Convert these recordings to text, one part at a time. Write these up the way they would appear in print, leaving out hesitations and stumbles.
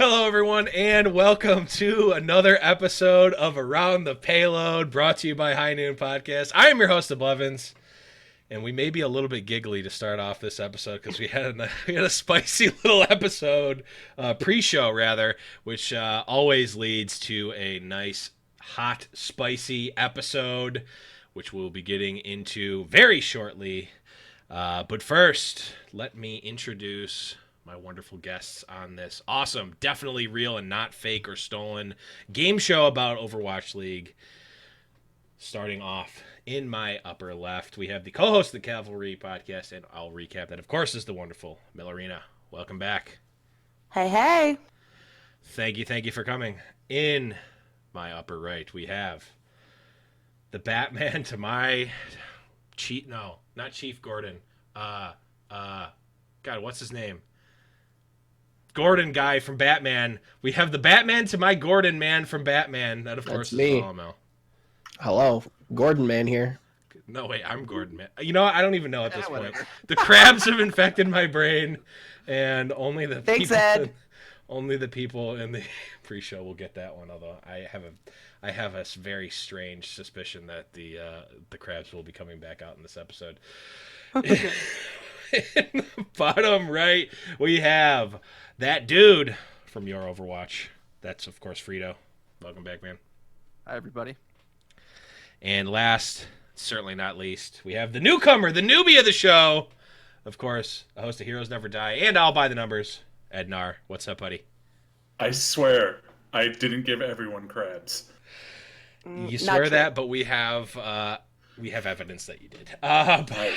Hello, everyone, and welcome to another episode of Around the Payload, brought to you by High Noon Podcast. I am your host of Blevins, and we may be a little bit giggly to start off this episode because we had a spicy little episode, pre-show rather, which always leads to a nice, hot, spicy episode, which we'll be getting into very shortly. But first, let me introduce my wonderful guests on this awesome, definitely real and not fake or stolen game show about Overwatch League. Starting off in my upper left, we have the co-host of the Cavalry podcast, and I'll recap that, of course, is the wonderful Melarina. Welcome back. Hey, hey. Thank you for coming. In my upper right, we have the Batman to my not Chief Gordon. God, what's his name? Gordon guy from Batman. We have the Batman to my Gordon man from Batman. That, of course, is Mel. Hello, Gordon man here. No, wait, I'm Gordon man. You know what? I don't even know at this point. The crabs have infected my brain, and only the people in the pre-show will get that one. Although I have a very strange suspicion that the crabs will be coming back out in this episode. In the bottom right, we have that dude from your Overwatch. That's, of course, Freedo. Welcome back, man. Hi, everybody. And last, certainly not least, we have the newcomer, the newbie of the show. Of course, a host of Heroes Never Die, and I'll buy the numbers. Edanar, what's up, buddy? I swear, I didn't give everyone crabs. You swear that, but we have evidence that you did. But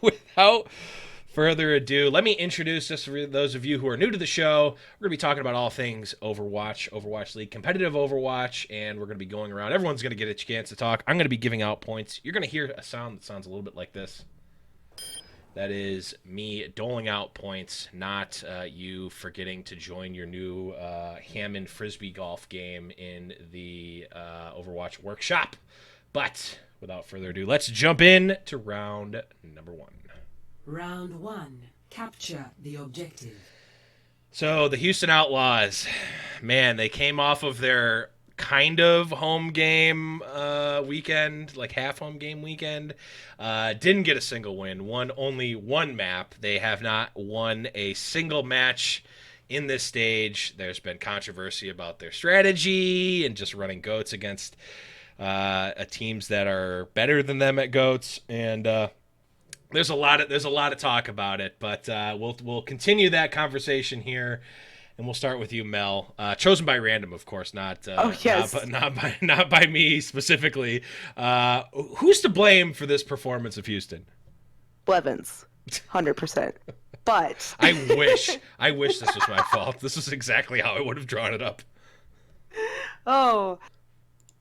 without further ado, let me introduce, just for those of you who are new to the show, we're going to be talking about all things Overwatch League, competitive Overwatch, and we're going to be going around. Everyone's going to get a chance to talk. I'm going to be giving out points. You're going to hear a sound that sounds a little bit like this. That is me doling out points, not you forgetting to join your new Hammond Frisbee golf game in the Overwatch workshop. But without further ado, let's jump in to round number one. Round one. Capture the objective. So the Houston Outlaws, man, they came off of their kind of home game weekend, like half home game weekend. Didn't get a single win. Won only one map. They have not won a single match in this stage. There's been controversy about their strategy and just running goats against teams that are better than them at goats, and there's a lot of talk about it, but we'll continue that conversation here, and we'll start with you, Mel. Chosen by random, of course, not by me specifically. Who's to blame for this performance of Houston? Blevins, 100%. But I wish this was my fault. This is exactly how I would have drawn it up. Oh,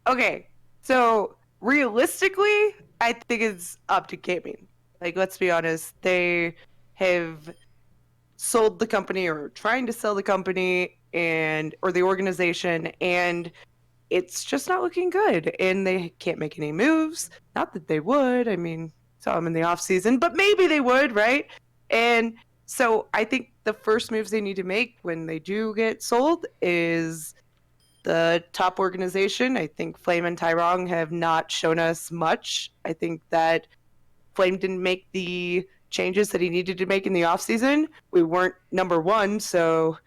okay. So realistically, I think it's up to gaming. Like, let's be honest, they have sold the company or trying to sell the company or the organization, and it's just not looking good. And they can't make any moves. Not that they would. I mean, saw them in the off season, but maybe they would, right? And so I think the first moves they need to make when they do get sold is the top organization. I think Flame and Tyrong have not shown us much. I think that Flame didn't make the changes that he needed to make in the offseason. We weren't number one, so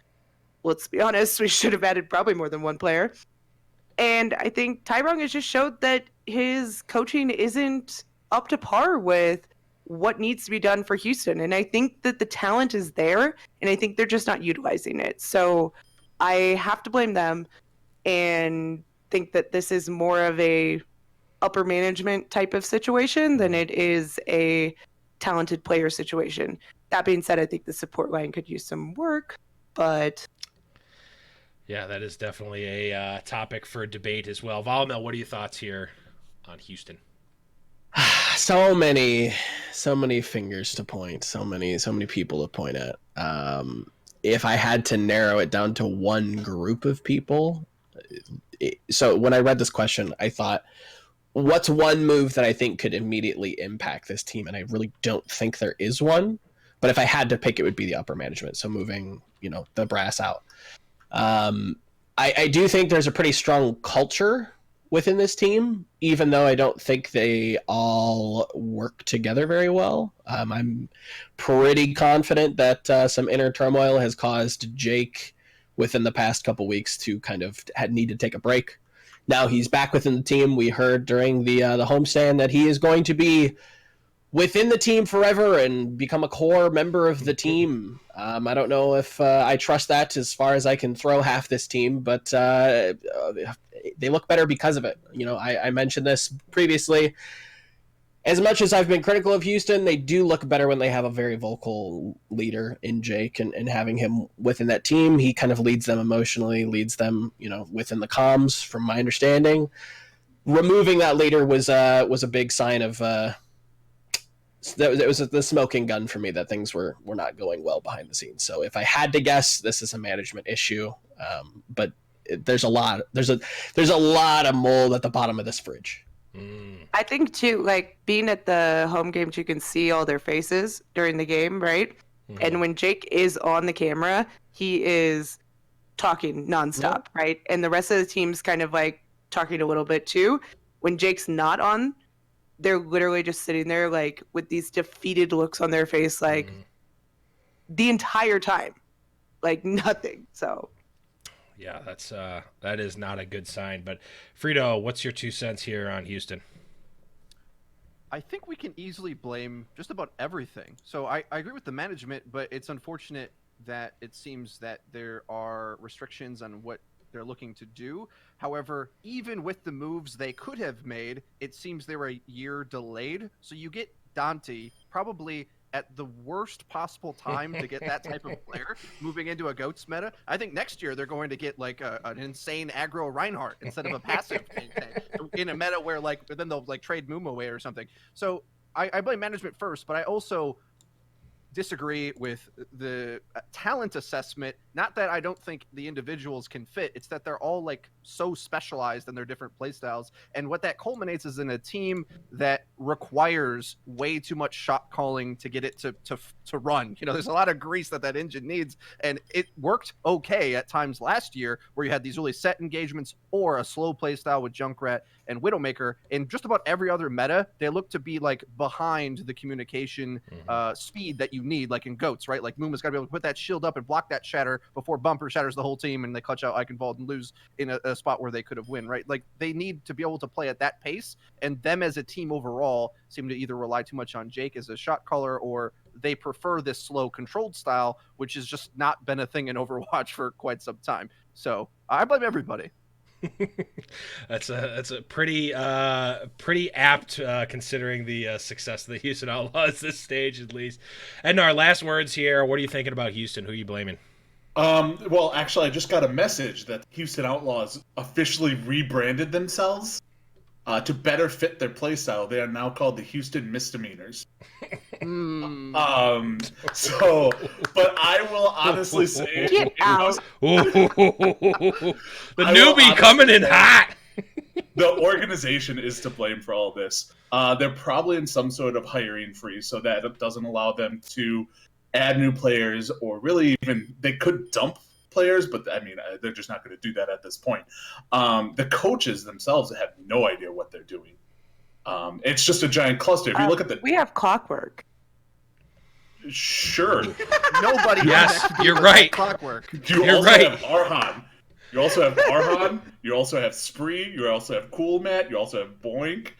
let's be honest, we should have added probably more than one player. And I think Tyrong has just showed that his coaching isn't up to par with what needs to be done for Houston. And I think that the talent is there, and I think they're just not utilizing it. So I have to blame them and think that this is more of a upper management type of situation than it is a talented player situation. That being said, I think the support line could use some work, but yeah, that is definitely a topic for debate as well. Volmel, what are your thoughts here on Houston? So many fingers to point, so many people to point at. If I had to narrow it down to one group of people, so when I read this question, I thought, what's one move that I think could immediately impact this team? And I really don't think there is one. But if I had to pick, it would be the upper management. So moving, the brass out. I do think there's a pretty strong culture within this team, even though I don't think they all work together very well. I'm pretty confident that some inner turmoil has caused Jake within the past couple weeks to kind of need to take a break. Now he's back within the team. We heard during the homestand that he is going to be within the team forever and become a core member of the team. I don't know if I trust that as far as I can throw half this team, but they look better because of it. You know, I mentioned this previously. As much as I've been critical of Houston, they do look better when they have a very vocal leader in Jake, and having him within that team, he kind of leads them emotionally, leads them, you know, within the comms, from my understanding. Removing that leader was a big sign of it was the smoking gun for me that things were not going well behind the scenes. So if I had to guess, this is a management issue, but there's a lot of mold at the bottom of this fridge. I think too, like being at the home games, you can see all their faces during the game, right? And when Jake is on the camera, he is talking nonstop, right? And the rest of the team's kind of like talking a little bit too. When Jake's not on, they're literally just sitting there like with these defeated looks on their face, like the entire time, like nothing. So yeah, that is not a good sign. But Freedo, what's your 2 cents here on Houston? I think we can easily blame just about everything. So I agree with the management, but it's unfortunate that it seems that there are restrictions on what they're looking to do. However, even with the moves they could have made, it seems they were a year delayed. So you get Dante probably at the worst possible time to get that type of player moving into a GOATS meta. I think next year they're going to get like an insane aggro Reinhardt instead of a passive tank in a meta where like then they'll like trade Moom away or something. So I blame management first, but I also disagree with the talent assessment. Not that I don't think the individuals can fit, it's that they're all like so specialized in their different playstyles, and what that culminates is in a team that requires way too much shot calling to get it to run. You know, there's a lot of grease that engine needs, and it worked okay at times last year where you had these really set engagements or a slow playstyle with Junkrat and Widowmaker. In just about every other meta, they look to be like behind the communication speed that you need, like in GOATS, right? Like Muma's got to be able to put that shield up and block that shatter before Bumper shatters the whole team and they clutch out Eichenwald and lose in a spot where they could have win, right? Like they need to be able to play at that pace, and them as a team overall seem to either rely too much on Jake as a shot caller, or they prefer this slow controlled style, which has just not been a thing in Overwatch for quite some time. So I blame everybody. That's a pretty apt considering the success of the Houston Outlaws this stage at least. And our last words here. What are you thinking about Houston? Who are you blaming? Well, actually, I just got a message that Houston Outlaws officially rebranded themselves to better fit their playstyle. They are now called the Houston Misdemeanors. So, but I will honestly say, get out. The newbie coming in hot. The organization is to blame for all this. They're probably in some sort of hiring freeze, so that it doesn't allow them to add new players, or really even they could dump players, but I mean they're just not going to do that at this point. The coaches themselves have no idea what they're doing. It's just a giant cluster. If you look at we have Clockwork. Sure. Nobody. Yes, you're right. Clockwork. You're also right. have Arhan. You also have Arhan. You also have Spree. You also have Cool Matt. You also have Boink.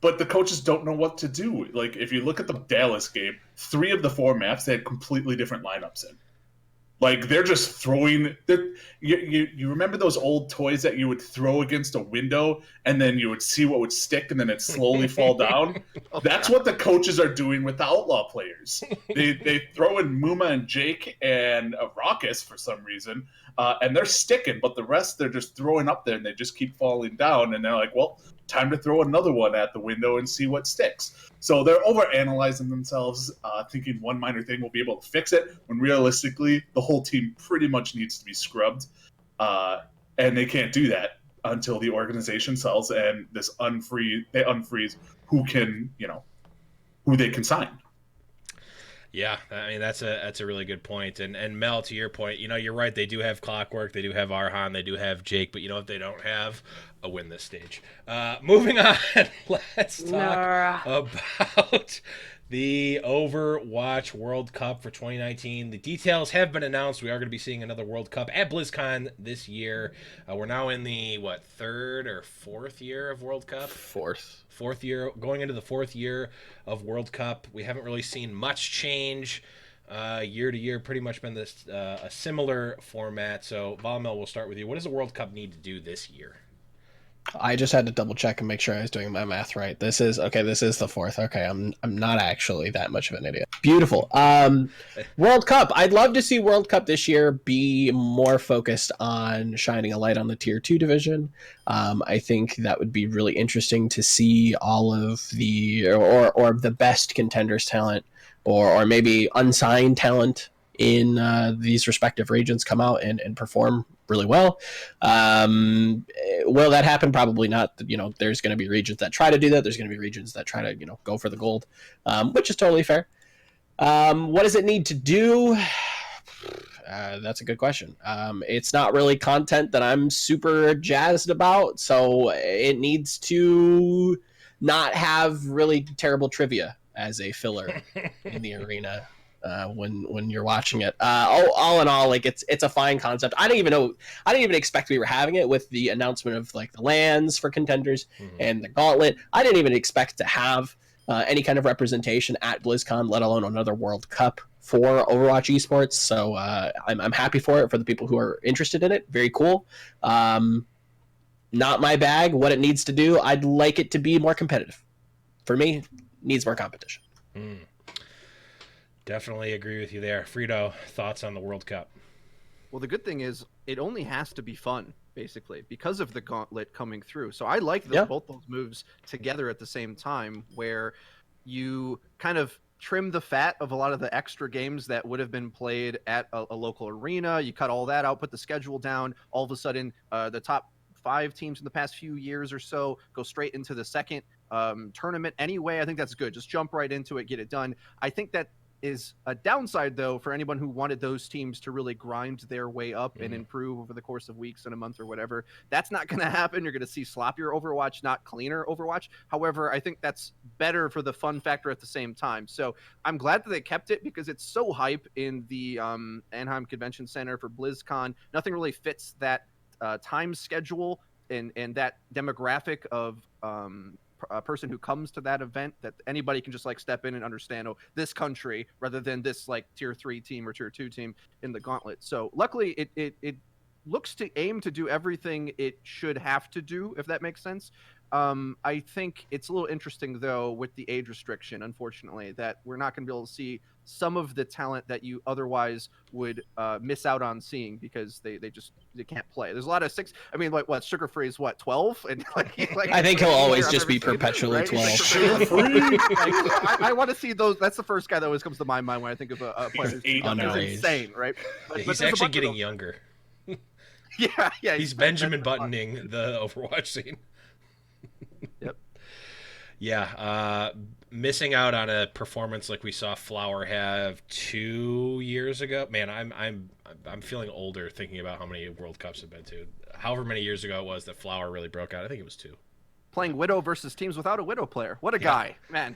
But the coaches don't know what to do. Like, if you look at the Dallas game, 3 of the 4 maps, they had completely different lineups in. Like, they're just throwing... You remember those old toys that you would throw against a window, and then you would see what would stick, and then it'd slowly fall down? That's what the coaches are doing with the Outlaw players. They throw in Muma and Jake and Raucus for some reason, and they're sticking, but the rest they're just throwing up there, and they just keep falling down, and they're like, well... time to throw another one at the window and see what sticks. So they're overanalyzing themselves, thinking one minor thing will be able to fix it, when realistically, the whole team pretty much needs to be scrubbed. And they can't do that until the organization sells and they unfreeze who they can sign. Yeah, I mean that's a really good point. And Mel, to your point, you're right. They do have Clockwork, they do have Arhan, they do have Jake, but you know what they don't have? A win this stage. Moving on, let's talk Nah. about the Overwatch World Cup for 2019. The details have been announced. We are going to be seeing another World Cup at BlizzCon this year. We're now in the third or fourth year of World Cup. Fourth year, going into the fourth year of World Cup. We haven't really seen much change year to year. Pretty much been this a similar format. So, Valmel, we'll start with you. What does the World Cup need to do this year? I just had to double check and make sure I was doing my math right. This is the fourth. Okay, I'm not actually that much of an idiot. Beautiful. World Cup. I'd love to see World Cup this year be more focused on shining a light on the tier 2 division. I think that would be really interesting to see all of the or the best contenders talent or maybe unsigned talent in these respective regions come out and perform really well. Will that happen? Probably not. There's going to be regions that try to do that. There's going to be regions that try to, go for the gold, which is totally fair. What does it need to do? That's a good question. It's not really content that I'm super jazzed about, so it needs to not have really terrible trivia as a filler in the arena. When you're watching it, all in all, like it's a fine concept. I didn't even expect we were having it with the announcement of like the lands for contenders and the gauntlet. I didn't even expect to have any kind of representation at BlizzCon, let alone another World Cup for Overwatch esports. So I'm happy for it, for the people who are interested in it. Very cool. Not my bag. What it needs to do, I'd like it to be more competitive. For me, it needs more competition. Definitely agree with you there. Freedo, thoughts on the World Cup? Well, the good thing is it only has to be fun, basically, because of the gauntlet coming through. So I like both those moves together at the same time, where you kind of trim the fat of a lot of the extra games that would have been played at a local arena. You cut all that out, put the schedule down. All of a sudden, the top 5 teams in the past few years or so go straight into the second tournament anyway. I think that's good. Just jump right into it, get it done. I think that is a downside, though, for anyone who wanted those teams to really grind their way up and improve over the course of weeks and a month or whatever. That's not going to happen. You're going to see sloppier Overwatch, not cleaner Overwatch. However, I think that's better for the fun factor at the same time. So I'm glad that they kept it, because it's so hype in the Anaheim Convention Center for BlizzCon. Nothing really fits that time schedule and that demographic of a person who comes to that event, that anybody can just like step in and understand, this country, rather than this like tier 3 team or tier 2 team in the gauntlet. So luckily it looks to aim to do everything it should have to do, if that makes sense. I think it's a little interesting, though, with the age restriction, unfortunately, that we're not going to be able to see some of the talent that you otherwise would miss out on seeing, because they can't play. There's a lot of Sugar Free is 12, and I think he'll always just be perpetually 12. Sugar Free. I want to see those. That's the first guy that always comes to my mind when I think of a player who's insane, right? But he's actually getting younger. Yeah. He's Benjamin Buttoning the Overwatch scene. Yep. Yeah, missing out on a performance like we saw Flower have 2 years ago. Man, I'm feeling older thinking about how many World Cups have been to. However many years ago it was that Flower really broke out. I think it was 2. Playing Widow versus teams without a Widow player. What a guy, man!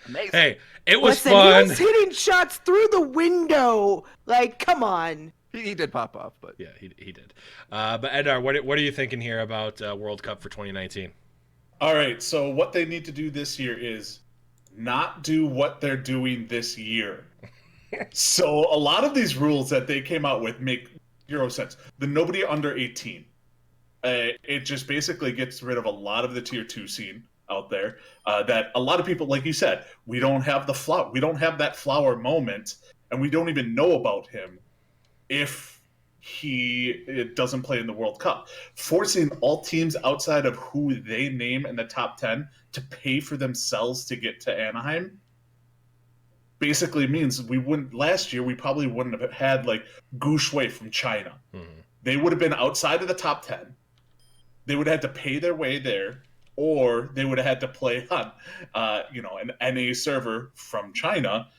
Amazing. Hey, it was Listen, fun. He was hitting shots through the window. Like, come on. He did pop off, but yeah, he did. But Edanar, what are you thinking here about World Cup for 2019? All right, so what they need to do this year is not do what they're doing this year. So a lot of these rules that they came out with make zero sense. The nobody under 18. It just basically gets rid of a lot of the tier 2 scene out there. That a lot of people, like you said, we don't have the flower. We don't have that Flower moment, and we don't even know about him if he doesn't play in the World Cup. Forcing all teams outside of who they name in the top 10 to pay for themselves to get to Anaheim basically means last year we probably wouldn't have had like Gu Shui from China. They would have been outside of the top 10. They would have had to pay their way there, or they would have had to play on an NA server from China.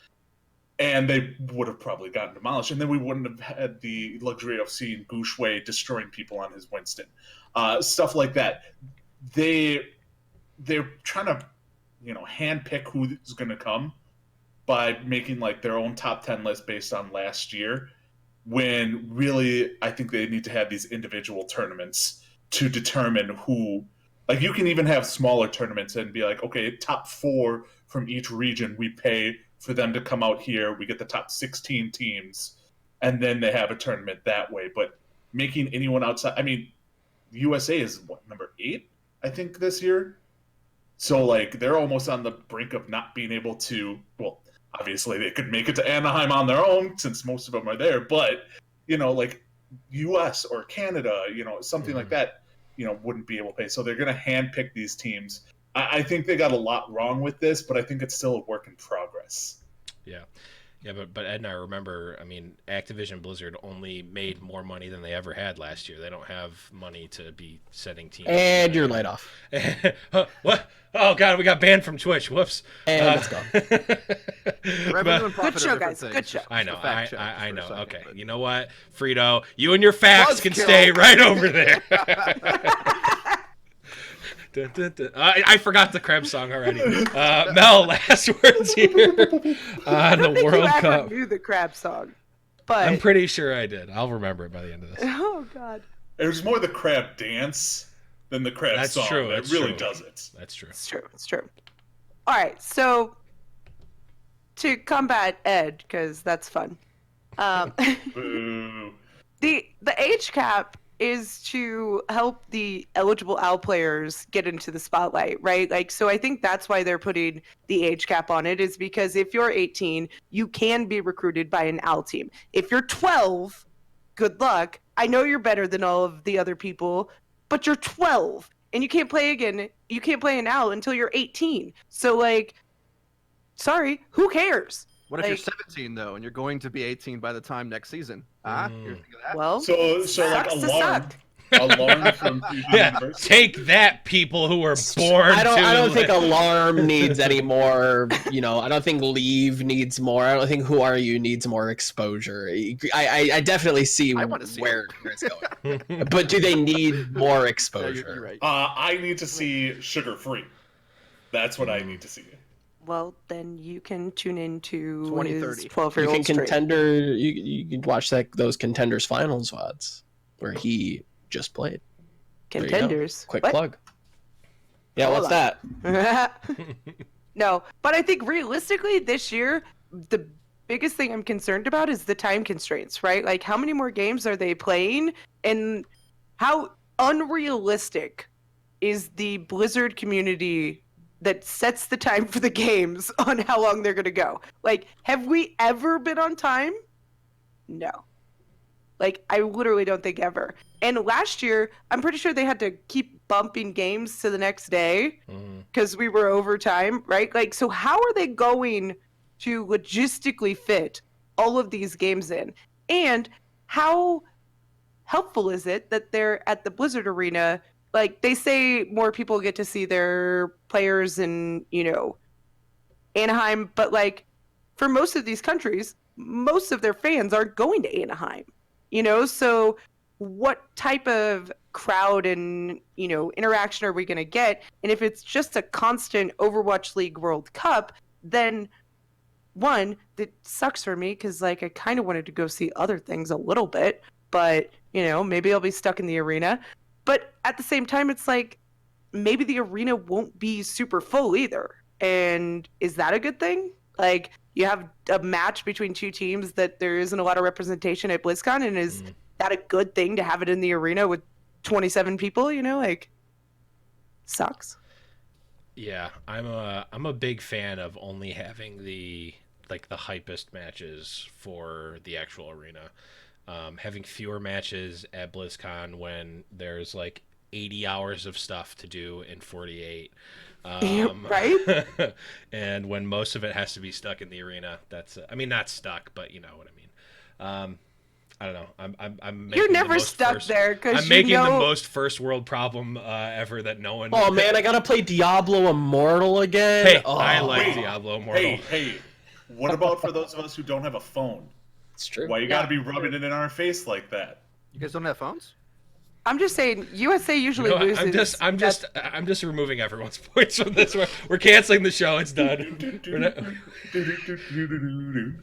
and they would have probably gotten demolished, and then we wouldn't have had the luxury of seeing Gouchway destroying people on his Winston, stuff like that. They're trying to, handpick who's going to come by making like their own top 10 list based on last year, when really I think they need to have these individual tournaments to determine who. Like, you can even have smaller tournaments and be like, okay, top 4 from each region, we pay for them to come out here. We get the top 16 teams, and then they have a tournament that way. But making anyone outside, I mean, USA is number 8, I think, this year. So, like, they're almost on the brink of not being able to, well, obviously they could make it to Anaheim on their own since most of them are there. But, like US or Canada, something like that, wouldn't be able to pay. So they're going to handpick these teams. I think they got a lot wrong with this, but I think it's still a work in progress. Yeah. Yeah, but Ed and I remember, I mean, Activision Blizzard only made more money than they ever had last year. They don't have money to be setting teams. And you're laid off. What? Oh, God, we got banned from Twitch. Whoops. And it's gone. Revenue and profit Good show, are different guys. things. Good show. I know. Just a fact check I for a know. second, Okay. but- You know what? Freedo, you and your facts can Buzzkill. stay right over there. Dun, dun, dun. I forgot the Krebs song already. Mel, last words here on the I think World you ever Cup. knew the crab song, but I'm pretty sure I did. I'll remember it by the end of this. oh god, It was more the crab dance than the crab That's song. true, It that's really true. does it. That's true. it's true. It's true. All right, so to combat Ed, because that's fun. Boo. The age cap is to help the eligible OWL players get into the spotlight, right? Like, so I think that's why they're putting the age cap on it, is because if you're 18, you can be recruited by an OWL team. If you're 12, good luck. I know you're better than all of the other people, but you're 12 and you can't play again. You can't play an OWL until you're 18. So, like, sorry, who cares? What if you're Like- 17 though, and you're going to be 18 by the time next season? Ah, you think of that? Well, So like sucks to alarm suck. from Fusion Yeah, University. take that, people who were born I don't to... think alarm needs any more. I don't think leave needs more. I don't think who are you needs more exposure. I definitely see I wanna see where it's going. But do they need more Yeah, exposure? you're right. I need to see sugar free. That's what I need to see. Well, then you can tune into 2030. his You 12-year-old can stream. contender. You can watch those contenders finals VODs where he just played. There you go. Contenders. Quick What? plug. Yeah, Hold what's on. that? No, but I think realistically this year, the biggest thing I'm concerned about is the time constraints, right? Like, how many more games are they playing? And how unrealistic is the Blizzard community that sets the time for the games on how long they're going to go? Like, have we ever been on time? No. Like, I literally don't think ever. And last year, I'm pretty sure they had to keep bumping games to the next day Mhm. because we were over time, right? Like, so how are they going to logistically fit all of these games in? And how helpful is it that they're at the Blizzard Arena? Like, they say more people get to see their players in, Anaheim, but like, for most of these countries, most of their fans aren't going to Anaheim, so what type of crowd and interaction are we going to get? And if it's just a constant Overwatch League World Cup, then one, that sucks for me because like I kind of wanted to go see other things a little bit, but maybe I'll be stuck in the arena. But at the same time, it's like maybe the arena won't be super full either. And is that a good thing? Like, you have a match between two teams that there isn't a lot of representation at BlizzCon, and is that a good thing to have it in the arena with 27 people? Like, sucks. Yeah, I'm a big fan of only having the hypest matches for the actual arena. Having fewer matches at BlizzCon when there's like 80 hours of stuff to do in 48. Right? And when most of it has to be stuck in the arena, that's not stuck, but you know what I mean. I don't know. I'm You're making never the most stuck first, there because I'm making the most first world problem ever that no one. Oh man, I gotta play Diablo Immortal again. Hey, Oh. I like Wait, Diablo Immortal. Hey, What about for those of us who don't have a phone? It's true. Why you got to be rubbing it in our face like that? You guys don't have phones? I'm just saying, USA usually loses. I'm just removing everyone's points from this. We're canceling the show. It's done.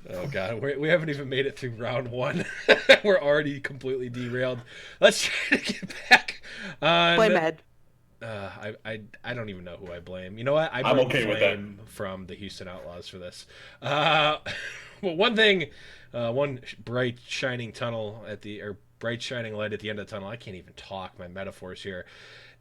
Oh god, we haven't even made it through round 1. We're already completely derailed. Let's try to get back on. Blame Ed. I don't even know who I blame. You know what? I'm okay with that. From the Houston Outlaws for this. Well, one thing, one bright shining light at the end of the tunnel. I can't even talk. My metaphors here.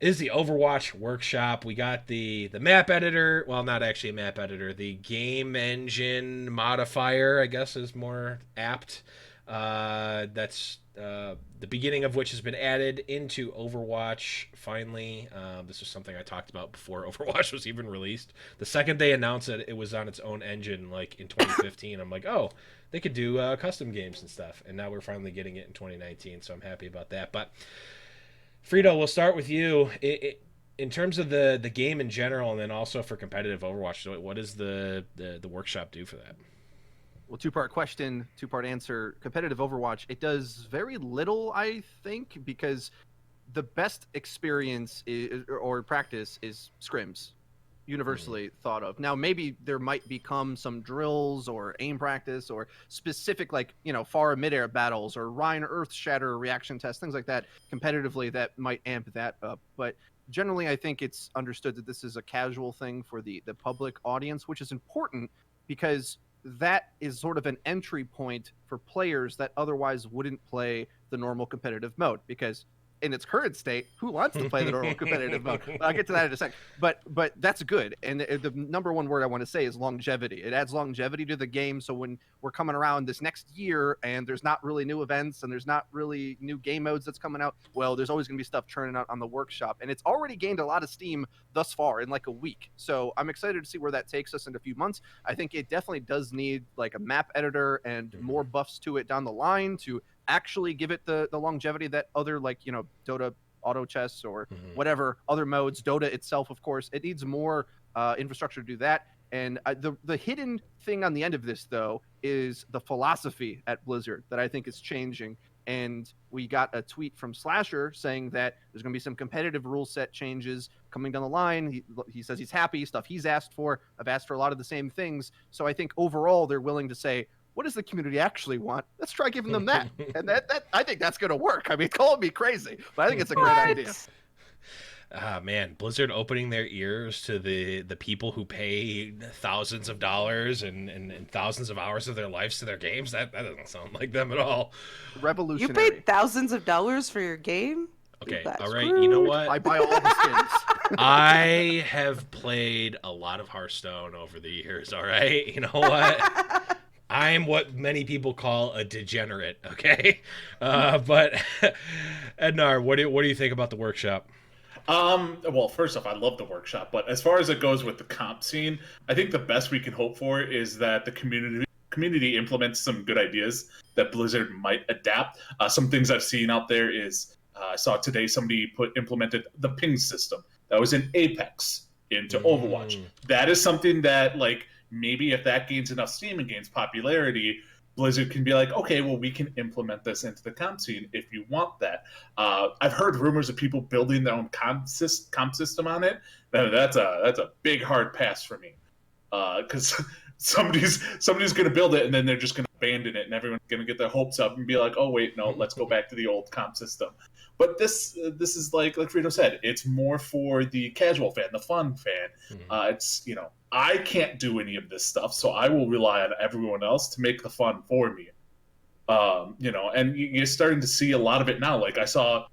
Is the Overwatch workshop. We got the map editor. Well, not actually a map editor. The game engine modifier, I guess, is more apt. That's the beginning of which has been added into Overwatch finally. This was something I talked about before Overwatch was even released. The second they announced that it was on its own engine, like in 2015, I'm like, oh, they could do custom games and stuff. And now we're finally getting it in 2019, so I'm happy about that. But Freedo, we'll start with you. In terms of the game in general, and then also for competitive Overwatch, what does the workshop do for that? Well, two-part question, two-part answer. Competitive Overwatch, it does very little, I think, because the best experience or practice is scrims, universally thought of. Now, maybe there might become some drills or aim practice or specific, like, far mid-air battles or Rhine Earth Shatter reaction tests, things like that, competitively that might amp that up. But generally, I think it's understood that this is a casual thing for the public audience, which is important because that is sort of an entry point for players that otherwise wouldn't play the normal competitive mode, because in its current state, who wants to play the normal competitive mode? But I'll get to that in a second. But that's good. And the number one word I want to say is longevity. It adds longevity to the game. So when we're coming around this next year and there's not really new events and there's not really new game modes that's coming out, well, there's always going to be stuff churning out on the workshop. And it's already gained a lot of steam thus far in like a week. So I'm excited to see where that takes us in a few months. I think it definitely does need like a map editor and more buffs to it down the line to actually give it the longevity that other, like, Dota auto chess or whatever other modes, Dota itself, of course, it needs more infrastructure to do that. And the hidden thing on the end of this, though, is the philosophy at Blizzard that I think is changing. And we got a tweet from Slasher saying that there's going to be some competitive rule set changes coming down the line. He says he's happy, stuff he's asked for. I've asked for a lot of the same things. So I think overall they're willing to say, what does the community actually want? Let's try giving them that. And that I think that's going to work. I mean, call me crazy, but I think it's a great idea. Ah, man, Blizzard opening their ears to the people who pay thousands of dollars and thousands of hours of their lives to their games. That doesn't sound like them at all. Revolutionary. You paid thousands of dollars for your game? Okay, all right, you know what? I buy all the skins. I have played a lot of Hearthstone over the years, all right? You know what? I'm what many people call a degenerate, okay? But Edanar, what do you think about the workshop? Well, first off, I love the workshop, but as far as it goes with the comp scene, I think the best we can hope for is that the community implements some good ideas that Blizzard might adapt. Some things I've seen out there is I saw today somebody implemented the ping system that was in Apex into Overwatch. That is something that, like, maybe if that gains enough steam and gains popularity, Blizzard can be like, okay, well, we can implement this into the comp scene if you want that. I've heard rumors of people building their own comp system on it. That's a big hard pass for me, because somebody's going to build it and then they're just going to abandon it and everyone's going to get their hopes up and be like, oh wait, no, let's go back to the old comp system. But this is like Freedo said, it's more for the casual fan, the fun fan. It's, I can't do any of this stuff, so I will rely on everyone else to make the fun for me. And you're starting to see a lot of it now. Like I saw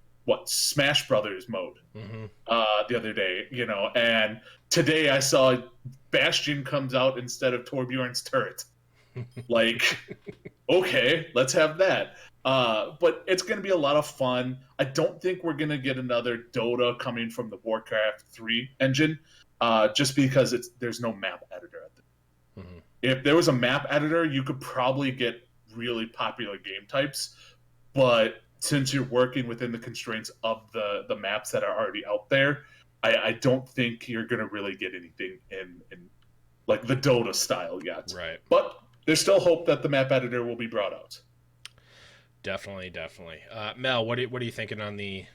Smash Brothers mode the other day, and today I saw Bastion comes out instead of Torbjorn's turret. Like, okay, let's have that. But it's going to be a lot of fun. I don't think we're going to get another Dota coming from the Warcraft 3 engine, just because there's no map editor at the If there was a map editor, you could probably get really popular game types. But since you're working within the constraints of the maps that are already out there, I don't think you're going to really get anything in like the Dota style yet. Right. But there's still hope that the map editor will be brought out. Definitely. Mel, what are you thinking on the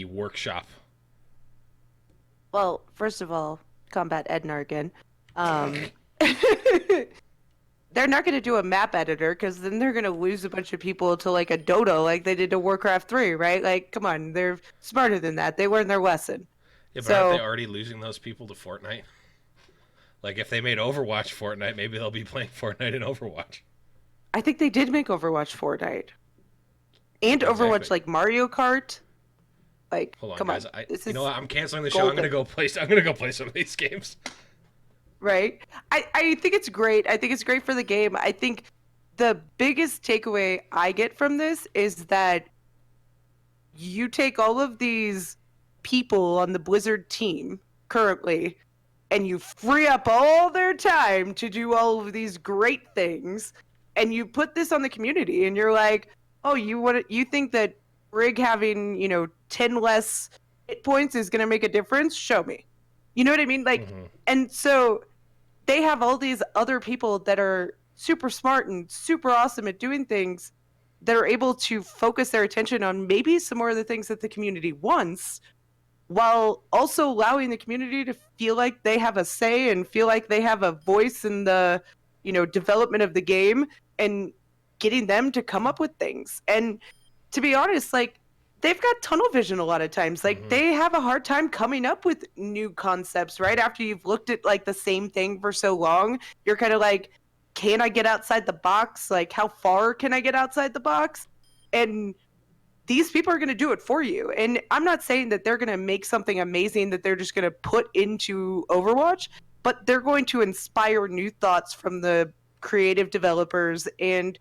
workshop? Well, first of all, combat Edanar again. They're not going to do a map editor because then they're going to lose a bunch of people to like a Dota like they did to Warcraft 3, right? Like, come on, they're smarter than that. They learned their lesson. Yeah, but So- aren't they already losing those people to Fortnite? Like, if they made Overwatch Fortnite, maybe they'll be playing Fortnite and Overwatch. I think they did make Overwatch Fortnite. And Exactly. Overwatch like Mario Kart. Like, Hold on, come guys. on. You know what? I'm canceling the show. I'm gonna go play some of these games. Right? I think it's great. I think it's great for the game. I think the biggest takeaway I get from this is that you take all of these people on the Blizzard team currently and you free up all their time to do all of these great things and you put this on the community and you're like, oh, you think that Rig having, 10 less hit points is going to make a difference? Show me. You know what I mean? Like, and so they have all these other people that are super smart and super awesome at doing things that are able to focus their attention on maybe some more of the things that the community wants, while also allowing the community to feel like they have a say and feel like they have a voice in the, development of the game and getting them to come up with things. And to be honest, like, they've got tunnel vision a lot of times. Like, they have a hard time coming up with new concepts, right? After you've looked at, like, the same thing for so long, you're kind of like, can I get outside the box? Like, how far can I get outside the box? And these people are going to do it for you. And I'm not saying that they're going to make something amazing that they're just going to put into Overwatch, but they're going to inspire new thoughts from the creative developers. And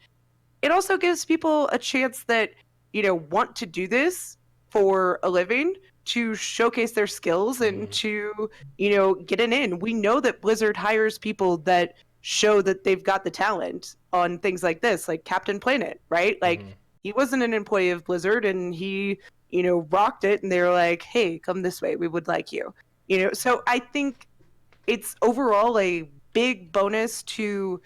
it also gives people a chance that, want to do this for a living to showcase their skills and to, get an in. We know that Blizzard hires people that show that they've got the talent on things like this, like Captain Planet, right? Like, he wasn't an employee of Blizzard and he, rocked it and they were like, hey, come this way. We would like you. So I think it's overall a big bonus to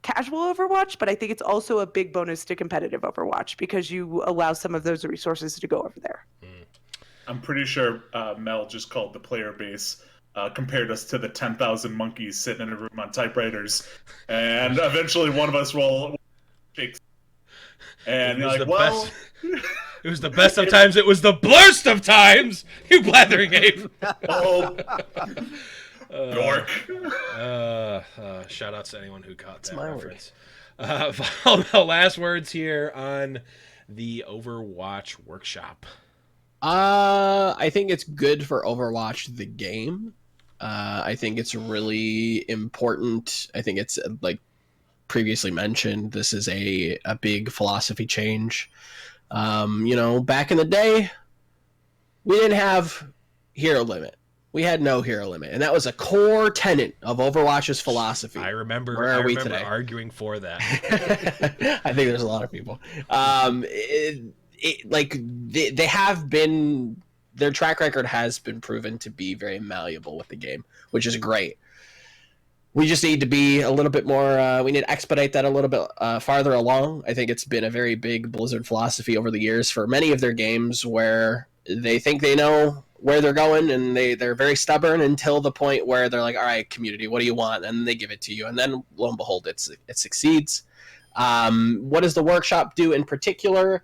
casual Overwatch, but I think it's also a big bonus to competitive Overwatch because you allow some of those resources to go over there. I'm pretty sure Mel just called the player base, compared us to the 10,000 monkeys sitting in a room on typewriters, and eventually one of us will fix. And you're like, well, it was the best of times. It was the blurst of times. You blathering ape. oh, dork. Shout outs to anyone who caught that my reference. The last words here on the Overwatch workshop. I think it's good for Overwatch the game. I think it's really important. I think it's like previously mentioned, this is a big philosophy change. Back in the day, we didn't have hero limit. We had no hero limit, and that was a core tenet of Overwatch's philosophy. I remember today? arguing for that. I think there's a lot of people. They have been, their track record has been proven to be very malleable with the game, which is great. We just need to be a little bit more, we need to expedite that a little bit farther along. I think it's been a very big Blizzard philosophy over the years for many of their games where they think they know where they're going and they're very stubborn until the point where they're like, all right, community, what do you want? And they give it to you. And then lo and behold, it succeeds. What does the workshop do in particular?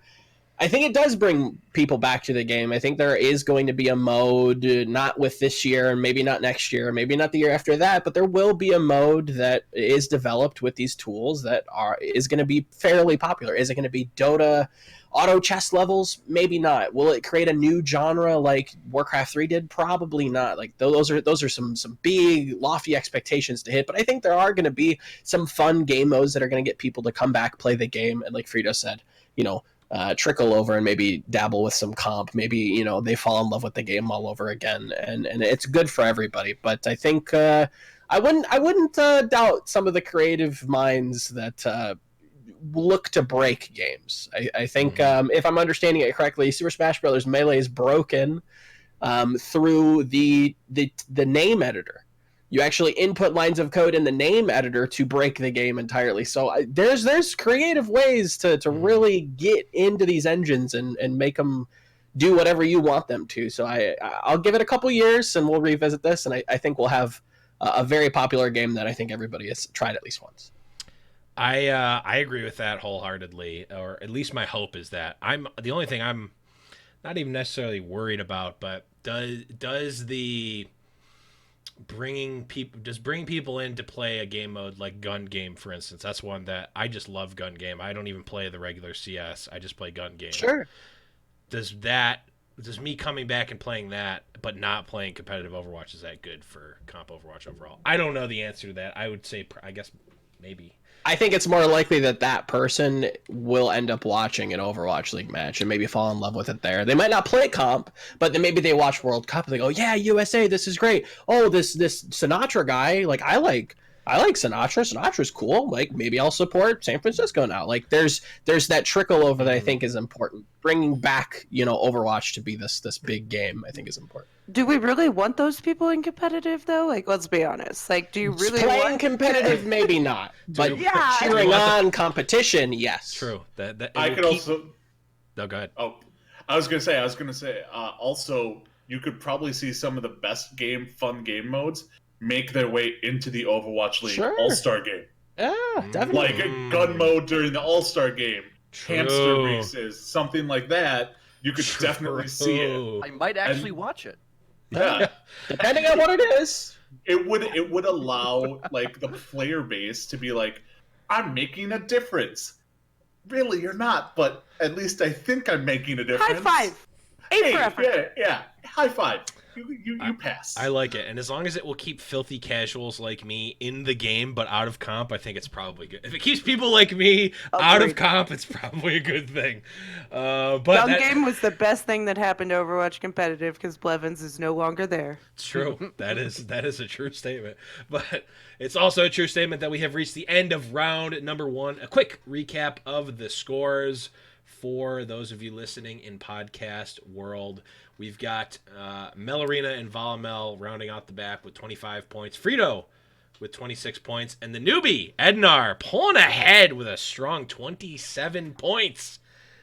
I think it does bring people back to the game. I think there is going to be a mode, not with this year and maybe not next year, maybe not the year after that, but there will be a mode that is developed with these tools that is going to be fairly popular. Is it going to be Dota auto chess levels? Maybe not. Will it create a new genre like Warcraft 3 did? Probably not. Like those are some big lofty expectations to hit, but I think there are going to be some fun game modes that are going to get people to come back, play the game, and like Freedo said, trickle over and maybe dabble with some comp. Maybe, they fall in love with the game all over again, and it's good for everybody. But I think I wouldn't doubt some of the creative minds that look to break games. I think if I'm understanding it correctly, Super Smash Bros. Melee is broken through the name editor. You actually input lines of code in the name editor to break the game entirely. So there's creative ways to really get into these engines and make them do whatever you want them to. So I'll give it a couple years and we'll revisit this, and I think we'll have a very popular game that I think everybody has tried at least once. I agree with that wholeheartedly, or at least my hope is that. The only thing I'm not even necessarily worried about, but does bringing people in to play a game mode like gun game, for instance. That's one that I just love. Gun game. I don't even play the regular CS. I just play gun game. Sure. Does me coming back and playing that but not playing competitive Overwatch, is that good for comp Overwatch overall? I don't know the answer to that. I would say, I guess maybe. I think it's more likely that person will end up watching an Overwatch League match and maybe fall in love with it there. They might not play comp, but then maybe they watch World Cup and they go, yeah, USA, this is great. Oh, this Sinatra guy, like I like Sinatra. Sinatra's cool. Like maybe I'll support San Francisco now. Like there's that trickle over that I think is important. Bringing back, Overwatch to be this big game, I think is important. Do we really want those people in competitive though? Like, let's be honest. Like, do you really playing want competitive? Maybe not. But Yeah. cheering on competition, yes. True. That I could also. No, go ahead. Oh, I was gonna say. Also, you could probably see some of the best fun game modes make their way into the Overwatch League Sure. All-Star game. Yeah, definitely. Like a gun mode during the All-Star game, True. hamster races, something like that. You could definitely see it. I might actually watch it. Yeah. Depending on what it is. It would allow like the player base to be like, I'm making a difference. Really, you're not, but at least I think I'm making a difference. high five? Eight for effort. Yeah. High five. You pass. I like it, and as long as it will keep filthy casuals like me in the game but out of comp, I think it's probably good. If it keeps people like me out of comp, it's probably a good thing. Gun game was the best thing that happened to Overwatch competitive because Blevins is no longer there. It's true. That is a true statement. But it's also a true statement that we have reached the end of round number 1. A quick recap of the scores for those of you listening in podcast world. We've got Melarina and Volamel rounding out the back with 25 points. Freedo with 26 points. And the newbie, Edanar, pulling ahead with a strong 27 points.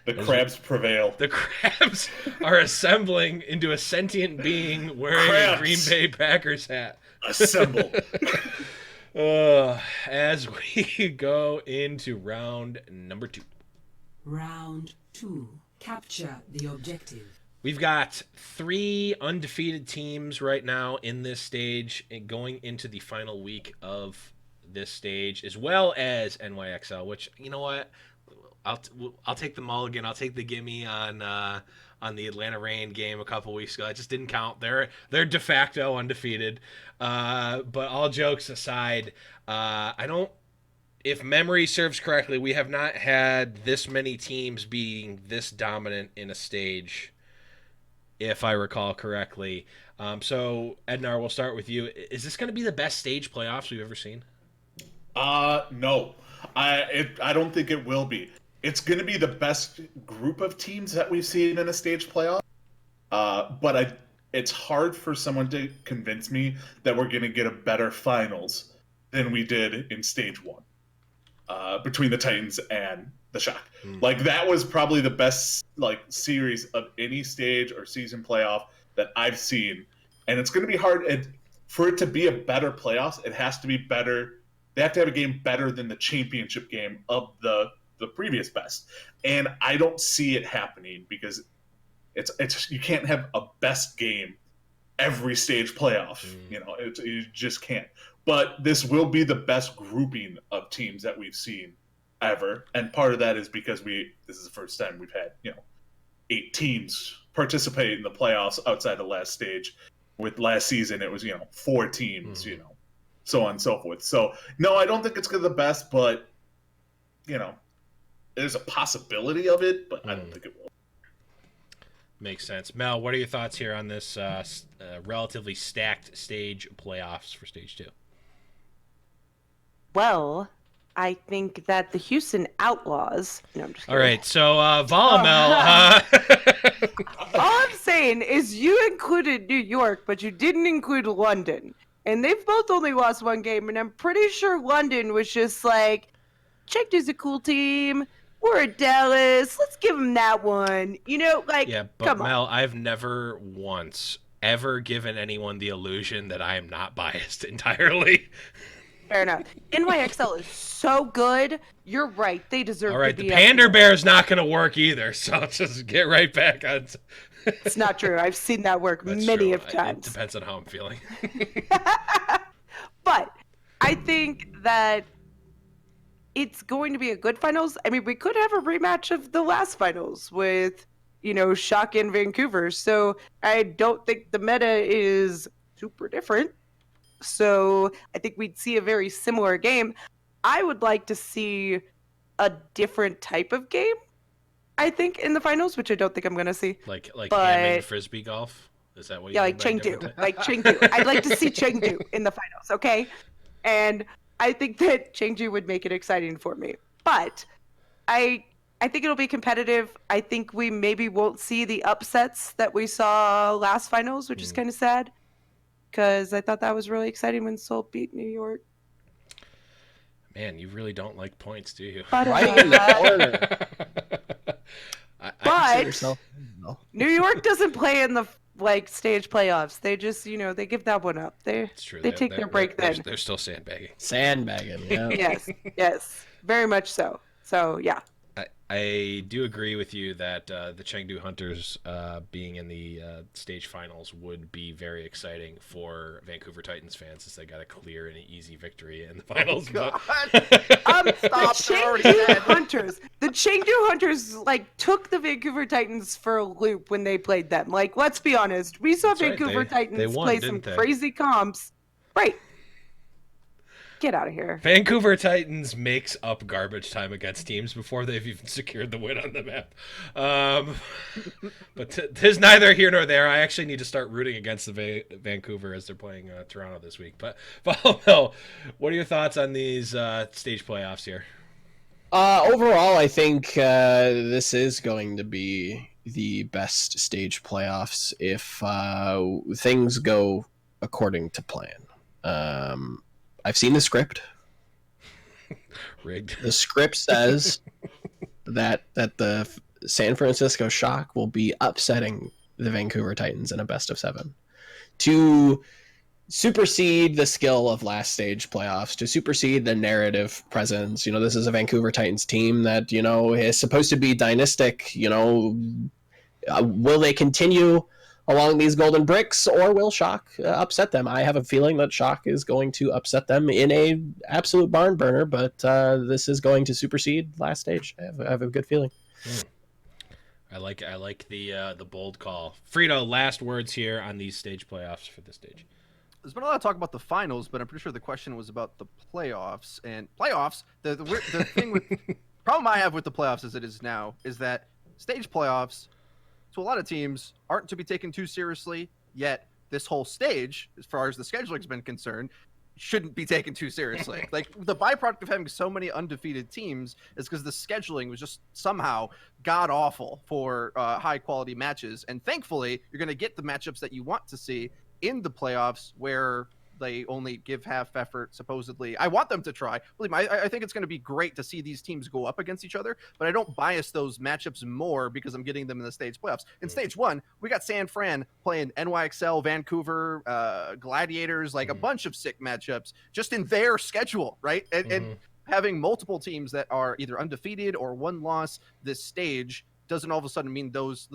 The crabs prevail. The crabs are assembling into a sentient being wearing a Green Bay Packers hat. Assemble. As we go into round number 2. Round 2. Capture the objective. We've got 3 undefeated teams right now in this stage and going into the final week of this stage, as well as NYXL, which, you know what? I'll take the mulligan. I'll take the gimme on the Atlanta Reign game a couple weeks ago. It just didn't count. They're de facto undefeated. But all jokes aside, if memory serves correctly, we have not had this many teams being this dominant in a stage, if I recall correctly. So, Edanar, we'll start with you. Is this going to be the best stage playoffs we've ever seen? No. I don't think it will be. It's going to be the best group of teams that we've seen in a stage playoff. But it's hard for someone to convince me that we're going to get a better finals than we did in stage 1 between the Titans and the Shock. Like, that was probably the best series of any stage or season playoff that I've seen. And it's going to be hard. For it to be a better playoffs, it has to be better. They have to have a game better than the championship game of the previous best. And I don't see it happening because it's you can't have a best game every stage playoff. You just can't. But this will be the best grouping of teams that we've seen ever. And part of that is because this is the first time we've had, 8 teams participate in the playoffs outside the last stage. With last season, it was, 4 teams, so on and so forth. So, no, I don't think it's going to be the best, but, there's a possibility of it, but I don't think it will. Makes sense. Mel, what are your thoughts here on this relatively stacked stage playoffs for stage 2? Well, I think that the Houston Outlaws. No, I'm just kidding. All right, so Volamel. All I'm saying is you included New York, but you didn't include London. and they've both only lost one game, and I'm pretty sure London was just like, Chengdu's a cool team. We're at Dallas. Let's give them that one. You know, like, Yeah, but come on. Mel, I've never once ever given anyone the illusion that I am not biased entirely. Fair enough. NYXL is so good. You're right. They deserve All right, to the be Pander up there. Bear's not going to work either, so just get right back on. It's not true. I've seen that work That's many true. of It times. depends on how I'm feeling. But I think that it's going to be a good finals. I mean, we could have a rematch of the last finals with, Shock and Vancouver. So I don't think the meta is super different. So I think we'd see a very similar game. I would like to see a different type of game, I think, in the finals, which I don't think I'm going to see. Like But- handmade frisbee golf? Is that what you Yeah, mean like by different Chengdu. type? Like Chengdu. I'd like to see Chengdu in the finals, okay? And I think that Chengdu would make it exciting for me. But I think it'll be competitive. I think we maybe won't see the upsets that we saw last finals, which is kind of sad. Because I thought that was really exciting when Seoul beat New York. Man, you really don't like points, do you? But, Right in the corner. But Yourself. No. New York doesn't play in the stage playoffs. They just, they give that one up. It's true. They take their break then. They're still sandbagging. Sandbagging. Yeah. Yes, very much so. So, yeah. I do agree with you that the Chengdu Hunters being in the stage finals would be very exciting for Vancouver Titans fans, as they got a clear and easy victory in the finals. God. The Chengdu Hunters took the Vancouver Titans for a loop when they played them. Let's be honest, we saw That's right. Vancouver They Titans won, play some didn't they? crazy comps. Right. Get out of here. Vancouver Titans makes up garbage time against teams before they've even secured the win on the map. But tis neither here nor there. I actually need to start rooting against the Vancouver as they're playing Toronto this week. But Mel, what are your thoughts on these stage playoffs here? Overall, I think this is going to be the best stage playoffs if things go according to plan. I've seen the script. Rigged. The script says that the San Francisco Shock will be upsetting the Vancouver Titans in a best of 7 to supersede the skill of last stage playoffs, to supersede the narrative presence. This is a Vancouver Titans team that, is supposed to be dynastic. Will they continue along these golden bricks, or will Shock upset them? I have a feeling that Shock is going to upset them in a absolute barn burner, but this is going to supersede last stage. I have a good feeling. I like the bold call. Freedo, last words here on these stage playoffs for this stage. There's been a lot of talk about the finals, but I'm pretty sure the question was about the playoffs. And playoffs, the thing with problem I have with the playoffs as it is now is that stage playoffs, to a lot of teams, aren't to be taken too seriously, yet this whole stage, as far as the scheduling's been concerned, shouldn't be taken too seriously. The byproduct of having so many undefeated teams is because the scheduling was just somehow god-awful for high-quality matches. And thankfully, you're going to get the matchups that you want to see in the playoffs where they only give half effort, supposedly. I want them to try. Believe me, I think it's going to be great to see these teams go up against each other, but I don't bias those matchups more because I'm getting them in the stage playoffs. In stage 1, we got San Fran playing NYXL, Vancouver, Gladiators, a bunch of sick matchups just in their schedule, right? And having multiple teams that are either undefeated or one loss this stage doesn't all of a sudden mean those,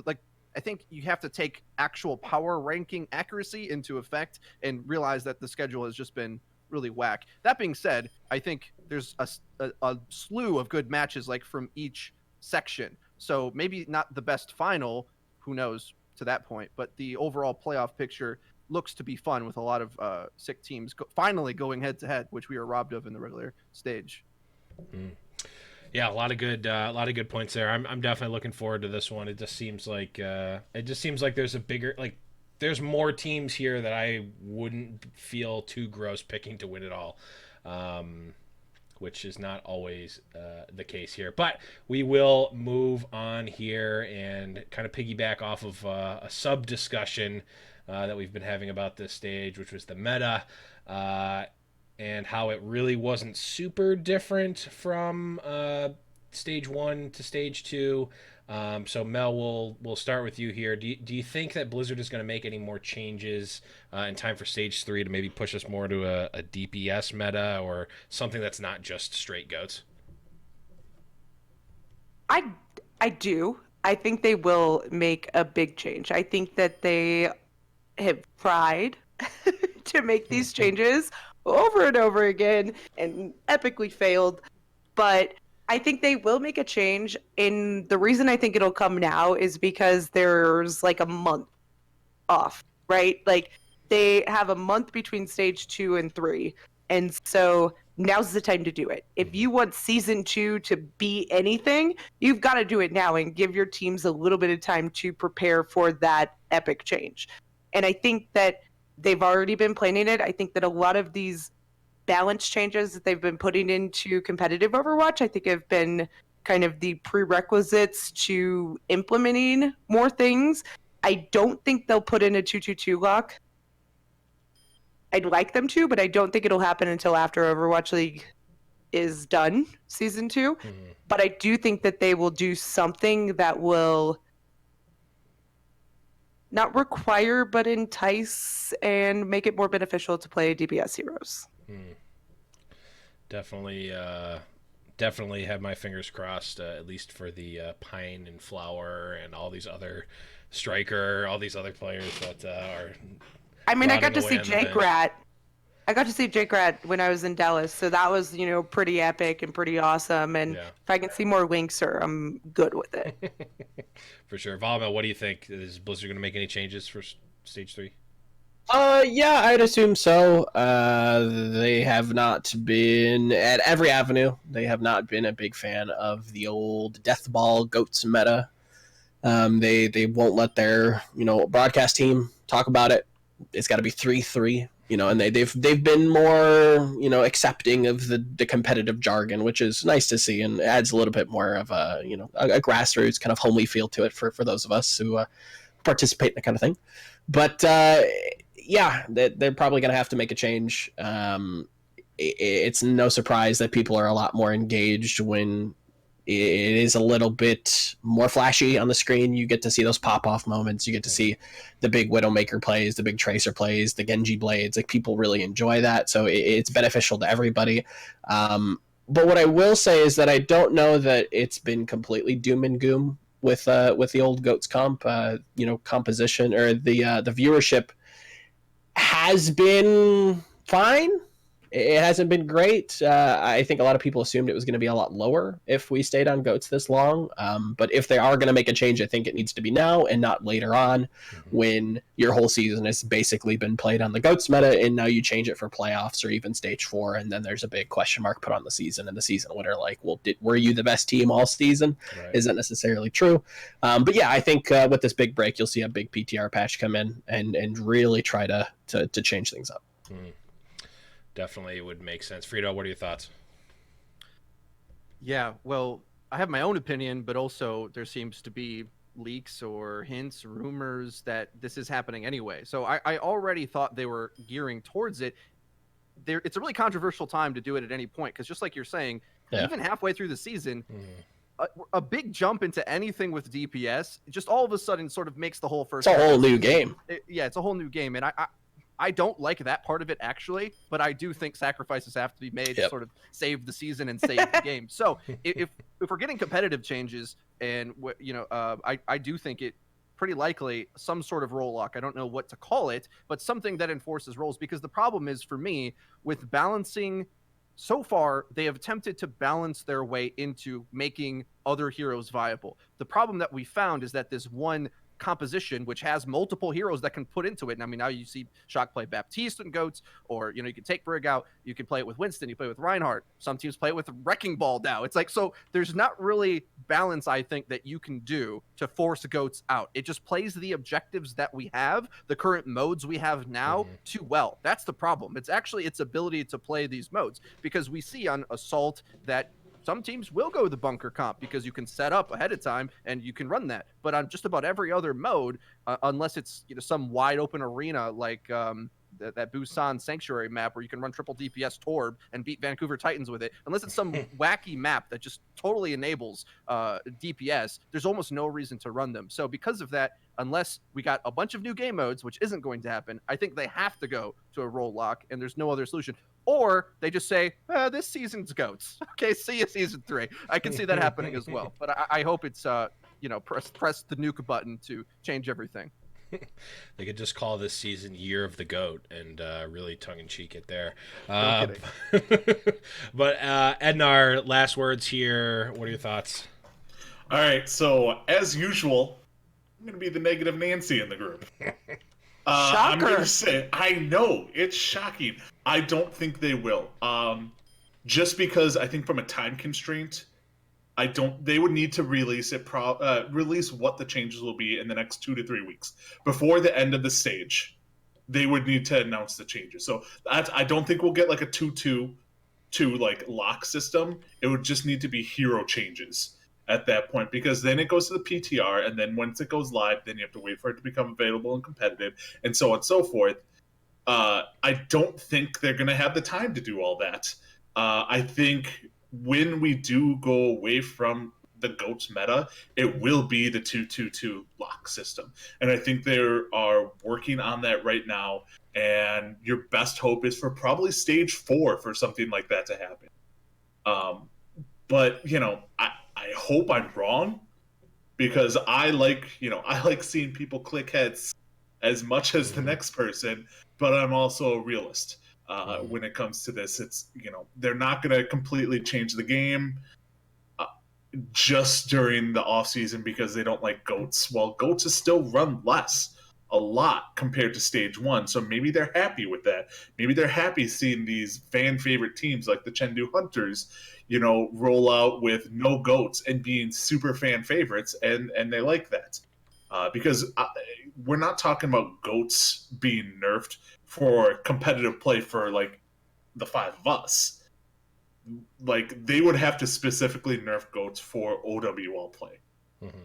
I think you have to take actual power ranking accuracy into effect and realize that the schedule has just been really whack. That being said, I think there's a slew of good matches from each section. So maybe not the best final, who knows to that point, but the overall playoff picture looks to be fun with a lot of sick teams finally going head to head, which we are robbed of in the regular stage. Yeah, a lot of good points there. I'm definitely looking forward to this one. It just seems like there's a bigger there's more teams here that I wouldn't feel too gross picking to win it all, which is not always the case here. But we will move on here and kind of piggyback off of a sub discussion that we've been having about this stage, which was the meta, and how it really wasn't super different from stage 1 to stage 2. So Mel, we'll start with you here. Do you think that Blizzard is going to make any more changes in time for stage 3 to maybe push us more to a DPS meta or something that's not just straight goats? I do. I think they will make a big change. I think that they have tried to make these changes over and over again and epically failed. But I think they will make a change. And the reason I think it'll come now is because there's like a month off, right? Like they have a month between stage 2 and 3. And so now's the time to do it. If you want season 2 to be anything, you've got to do it now and give your teams a little bit of time to prepare for that epic change. And I think that they've already been planning it. I think that a lot of these balance changes that they've been putting into competitive Overwatch, I think have been kind of the prerequisites to implementing more things. I don't think they'll put in a 2-2-2 lock. I'd like them to, but I don't think it'll happen until after Overwatch League is done, season 2. But I do think that they will do something that will not require, but entice and make it more beneficial to play DPS heroes. Definitely have my fingers crossed, at least for the Pine and Flower and all these other Striker, all these other players that are. I mean, I got to away see on the Jake bench. Rat. I got to see Jake Rat when I was in Dallas, so that was, pretty epic and pretty awesome. And Yeah. if I can see more Linkser, I'm good with it. For sure. Valma, what do you think? Is Blizzard going to make any changes for stage 3? Yeah, I'd assume so. They have not been at every avenue. They have not been a big fan of the old death ball goats meta. They won't let their broadcast team talk about it. It's got to be 3-3. And they've been more accepting of the competitive jargon, which is nice to see and adds a little bit more of a grassroots kind of homely feel to it for those of us who participate in that kind of thing. But yeah, they're probably going to have to make a change. It's no surprise that people are a lot more engaged when it is a little bit more flashy on the screen. You get to see those pop-off moments. You get to see the big Widowmaker plays, the big Tracer plays, the Genji blades. Like, people really enjoy that, so it's beneficial to everybody. But what I will say is that I don't know that it's been completely doom and gloom with the old Goats comp. Composition or the viewership has been fine. It hasn't been great. I think a lot of people assumed it was going to be a lot lower if we stayed on Goats this long. But if they are going to make a change, I think it needs to be now and not later on when your whole season has basically been played on the Goats meta, and now you change it for playoffs or even stage 4, and then there's a big question mark put on the season, and the season winner were you the best team all season? Right. Isn't necessarily true. But yeah, I think with this big break, you'll see a big PTR patch come in and really try to change things up. Definitely would make sense. Freedo, what are your thoughts? Yeah, well, I have my own opinion, but also there seems to be leaks or hints, rumors that this is happening anyway. So I already thought they were gearing towards it. It's a really controversial time to do it at any point, because just like you're saying, even halfway through the season, a big jump into anything with DPS just all of a sudden sort of makes the whole first. It's a whole new game. It's a whole new game, and I don't like that part of it, actually, but I do think sacrifices have to be made to sort of save the season and save the game. So if we're getting competitive changes, and I do think it pretty likely some sort of role lock. I don't know what to call it, but something that enforces roles, because the problem is, for me, with balancing, so far they have attempted to balance their way into making other heroes viable. The problem that we found is that this one composition, which has multiple heroes that can put into it. And I mean, now you see Shock play Baptiste and Goats, or you can take Brig out, you can play it with Winston, you play with Reinhardt, some teams play it with Wrecking Ball now. It's like, so there's not really balance, I think, that you can do to force Goats out. It just plays the objectives that we have, the current modes we have now, too well. That's the problem. It's actually its ability to play these modes, because we see on Assault that some teams will go the bunker comp because you can set up ahead of time and you can run that. But on just about every other mode, unless it's some wide open arena like that Busan Sanctuary map where you can run triple DPS Torb and beat Vancouver Titans with it, unless it's some wacky map that just totally enables DPS, there's almost no reason to run them. So because of that, unless we got a bunch of new game modes, which isn't going to happen, I think they have to go to a role lock, and there's no other solution. Or they just say, this season's goats. Okay, see you season 3. I can see that happening as well. But I hope it's, press the nuke button to change everything. They could just call this season Year of the Goat and really tongue-in-cheek it there. No But Ednar, last words here. What are your thoughts? All right, so as usual, I'm going to be the negative Nancy in the group. I'm going to say, I know, it's shocking. I don't think they will. Just because I think from a time constraint, they would need to release release what the changes will be in the next 2 to 3 weeks. Before the end of the stage, they would need to announce the changes. So I don't think we'll get like a 2-2 like lock system. It would just need to be hero changes at that point, because then it goes to the PTR, and then once it goes live, then you have to wait for it to become available and competitive, and so on and so forth. I don't think they're going to have the time to do all that. I think when we do go away from the GOATS meta, it will be the 2-2-2 lock system. And I think they are working on that right now, and your best hope is for probably stage 4 for something like that to happen. But, I hope I'm wrong, because I like seeing people click heads as much as the next person, but I'm also a realist. When it comes to this, it's they're not going to completely change the game just during the off season because they don't like GOATS. Well, GOATS is still run a lot compared to stage 1, so maybe they're happy with that. Maybe they're happy seeing these fan favorite teams like the Chengdu Hunters, roll out with no GOATS and being super fan favorites, and they like that. Because we're not talking about GOATS being nerfed for competitive play for like the 5 of us. Like, they would have to specifically nerf GOATS for OWL play. Mm-hmm.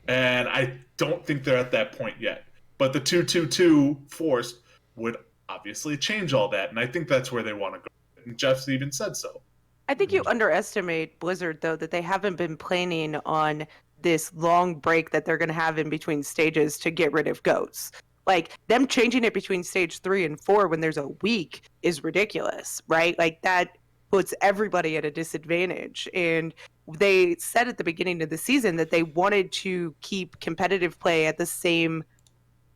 And I don't think they're at that point yet. But the 2-2-2 forced would obviously change all that, and I think that's where they want to go. And Jeff's even said so. I think you underestimate Blizzard, though, that they haven't been planning on this long break that they're going to have in between stages to get rid of GOATS. Like, them changing it between stage 3 and 4 when there's a week is ridiculous, right? Like, that puts everybody at a disadvantage. And they said at the beginning of the season that they wanted to keep competitive play at the same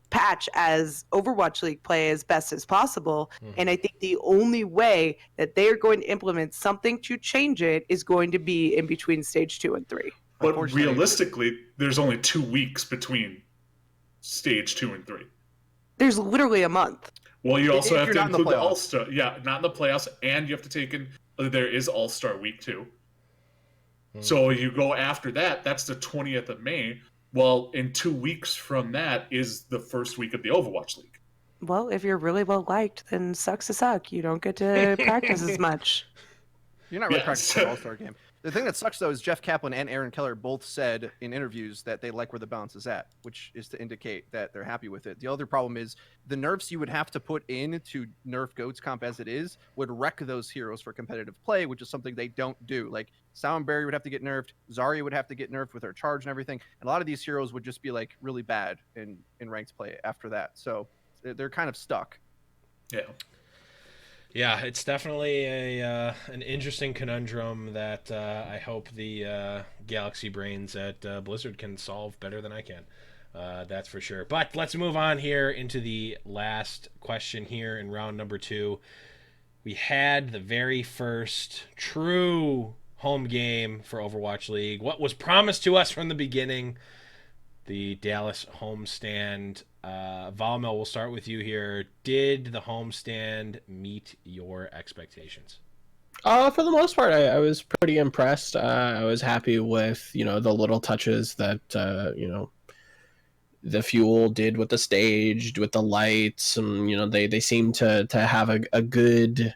patch as Overwatch League play as best as possible. And I think the only way that they're going to implement something to change it is going to be in between stage 2 and 3. But realistically, there's only 2 weeks between stage 2 and 3. There's literally a month. Well, you also have to include the All-Star. Yeah, not in the playoffs, and you have to take in, there is All-Star Week too. So you go after that, that's the 20th of May. Well, in 2 weeks from that is the first week of the Overwatch League. Well, if you're really well liked, then sucks to suck. You don't get to practice as much. You're not really practicing an All-Star game. The thing that sucks, though, is Jeff Kaplan and Aaron Keller both said in interviews that they like where the balance is at, which is to indicate that they're happy with it. The other problem is the nerfs you would have to put in to nerf GOATS comp as it is would wreck those heroes for competitive play, which is something they don't do. Like, Sound Barrier would have to get nerfed, Zarya would have to get nerfed with her charge and everything, and a lot of these heroes would just be, like, really bad in ranked play after that. So they're kind of stuck. Yeah. Yeah, it's definitely an interesting conundrum that I hope the Galaxy brains at Blizzard can solve better than I can. That's for sure. But let's move on here into the last question here in round number 2. We had the very first true home game for Overwatch League. What was promised to us from the beginning, the Dallas homestand. Valmel, we'll start with you here. Did the homestand meet your expectations? For the most part, I was pretty impressed. I was happy with, the little touches that, the Fuel did with the stage, with the lights, and, they seemed to have a good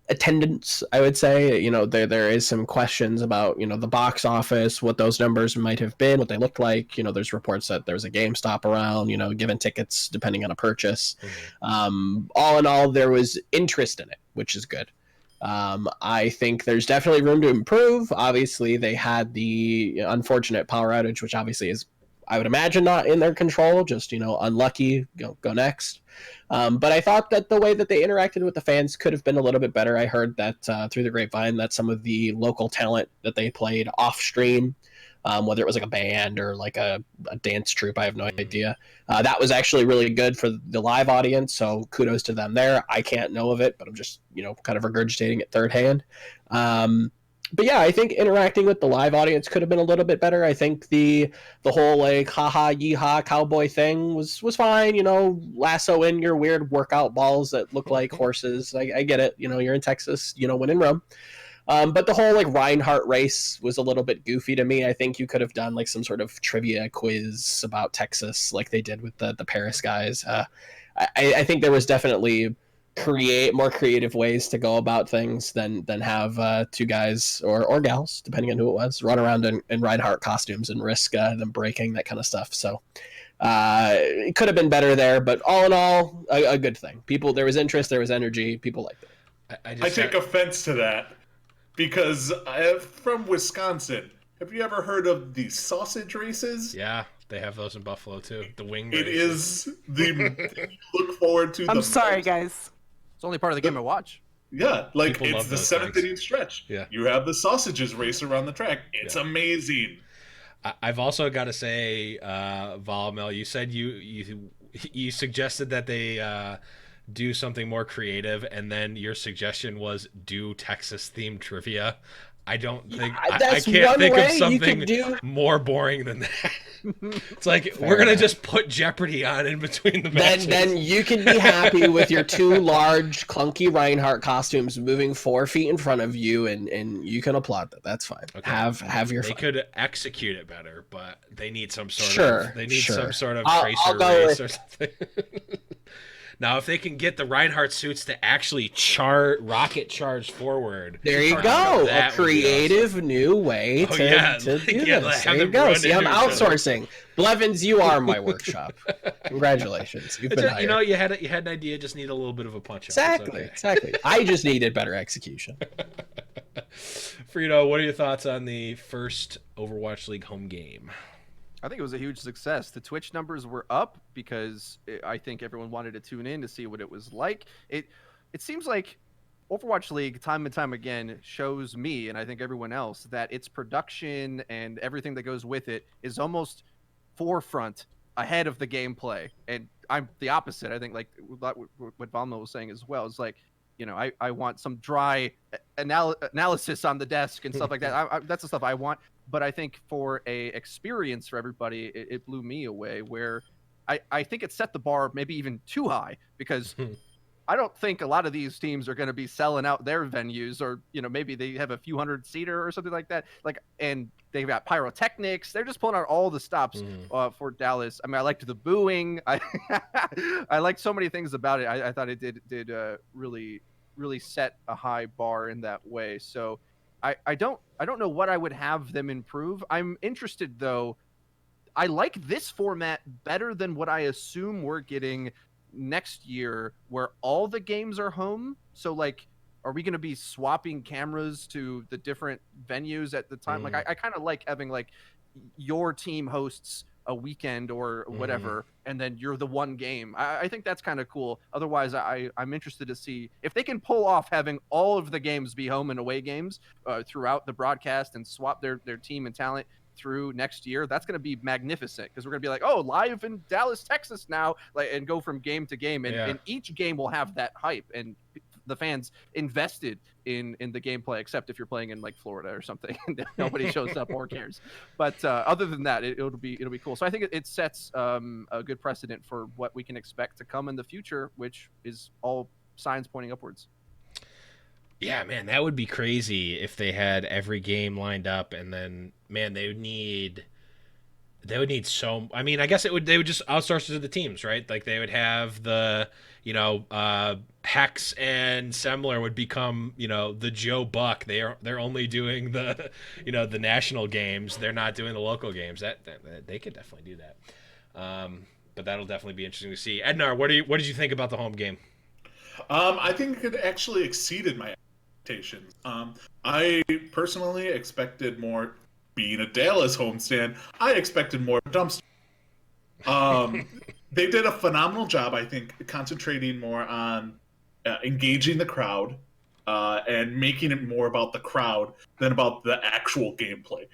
attendance, I would say. There is some questions about, the box office, what those numbers might have been, what they looked like. There's reports that there's a GameStop around, giving tickets depending on a purchase. All in all, there was interest in it, which is good. I think there's definitely room to improve. Obviously, they had the unfortunate power outage, which obviously is, I would imagine, not in their control, just, unlucky, go next. But I thought that the way that they interacted with the fans could have been a little bit better. I heard that through the grapevine that some of the local talent that they played off stream, whether it was like a band or like a dance troupe, I have no idea. That was actually really good for the live audience, so kudos to them there. I can't know of it, but I'm just, kind of regurgitating it third hand. But yeah, I think interacting with the live audience could have been a little bit better. I think the whole like haha yeehaw cowboy thing was fine. Lasso in your weird workout balls that look like horses. I get it. You're in Texas. When in Rome. But the whole like Reinhardt race was a little bit goofy to me. I think you could have done like some sort of trivia quiz about Texas, like they did with the Paris guys. I think there was definitely more creative ways to go about things than have two guys or gals, depending on who it was, run around in Reinhardt costumes and risk them breaking, that kind of stuff. So it could have been better there, but all in all, a good thing. There was interest, there was energy, people liked it. I take offense to that because I'm from Wisconsin. Have you ever heard of the sausage races? Yeah, they have those in Buffalo too. The wing It races. is the thing you look forward to. I'm sorry, guys. It's only part of the game I watch. Yeah, like People it's love the those 7th things. inning stretch. Yeah. You have the sausages race around the track. It's amazing. I've also got to say, Volmel, you said you suggested that they do something more creative, and then your suggestion was do Texas themed trivia. I don't think I can't think of something more boring than that. It's like we're gonna just put Jeopardy on in between the matches. Then you can be happy with your two large, clunky Reinhardt costumes moving 4 feet in front of you, and you can applaud that. That's fine. Okay. Have your They fun. could execute it better, but they need some sort Sure. some sort of I'll tracer go race or something. Now, if they can get the Reinhardt suits to actually rocket charge forward, There you go. A that would be creative new way to do have this. There you them go. run See, I'm into each other. outsourcing. Blevins, you are my workshop. Congratulations. You've been hired. you had an idea, just need a little bit of a punch up. Exactly. I just needed better execution. Freedo, what are your thoughts on the first Overwatch League home game? I think it was a huge success. The Twitch numbers were up because I think everyone wanted to tune in to see what it was like. It seems like Overwatch League, time and time again, shows me, and I think everyone else, that its production and everything that goes with it is almost forefront ahead of the gameplay. And I'm the opposite. I think like what Valmo was saying as well is like, I want some dry analysis on the desk and stuff like that. That's the stuff I want. But I think for a experience for everybody, it blew me away where I think it set the bar maybe even too high because I don't think a lot of these teams are going to be selling out their venues or, maybe they have a few hundred seater or something like that. And they've got pyrotechnics. They're just pulling out all the stops for Dallas. I mean, I liked the booing. I liked so many things about it. I thought it did really, really set a high bar in that way. So I don't know what I would have them improve. I'm interested though. I like this format better than what I assume we're getting next year, where all the games are home. So like, are we going to be swapping cameras to the different venues at the time? Like, I kind of like having like your team hosts a weekend or whatever, and then you're the one game. I think that's kind of cool. Otherwise, I'm interested to see if they can pull off having all of the games be home and away games throughout the broadcast and swap their team and talent through next year. That's going to be magnificent because we're going to be like, oh, live in Dallas, Texas now, and go from game to game, and each game will have that hype and the fans invested in the gameplay, except if you're playing in like Florida or something and nobody shows up or cares. But other than that, it'll be cool. So I think it sets a good precedent for what we can expect to come in the future, which is all signs pointing upwards. Yeah, man, that would be crazy if they had every game lined up, and then, man, they would need They would need so. I mean, I guess they would just outsource it to the teams, right? Like they would have the, Hex and Semler would become, the Joe Buck. They're only doing the, the national games. They're not doing the local games. That they could definitely do that. But that'll definitely be interesting to see. Ednar, what did you think about the home game? I think it actually exceeded my expectations. I personally expected more. Being a Dallas homestand, I expected more dumpster. They did a phenomenal job, I think, concentrating more on engaging the crowd and making it more about the crowd than about the actual gameplay.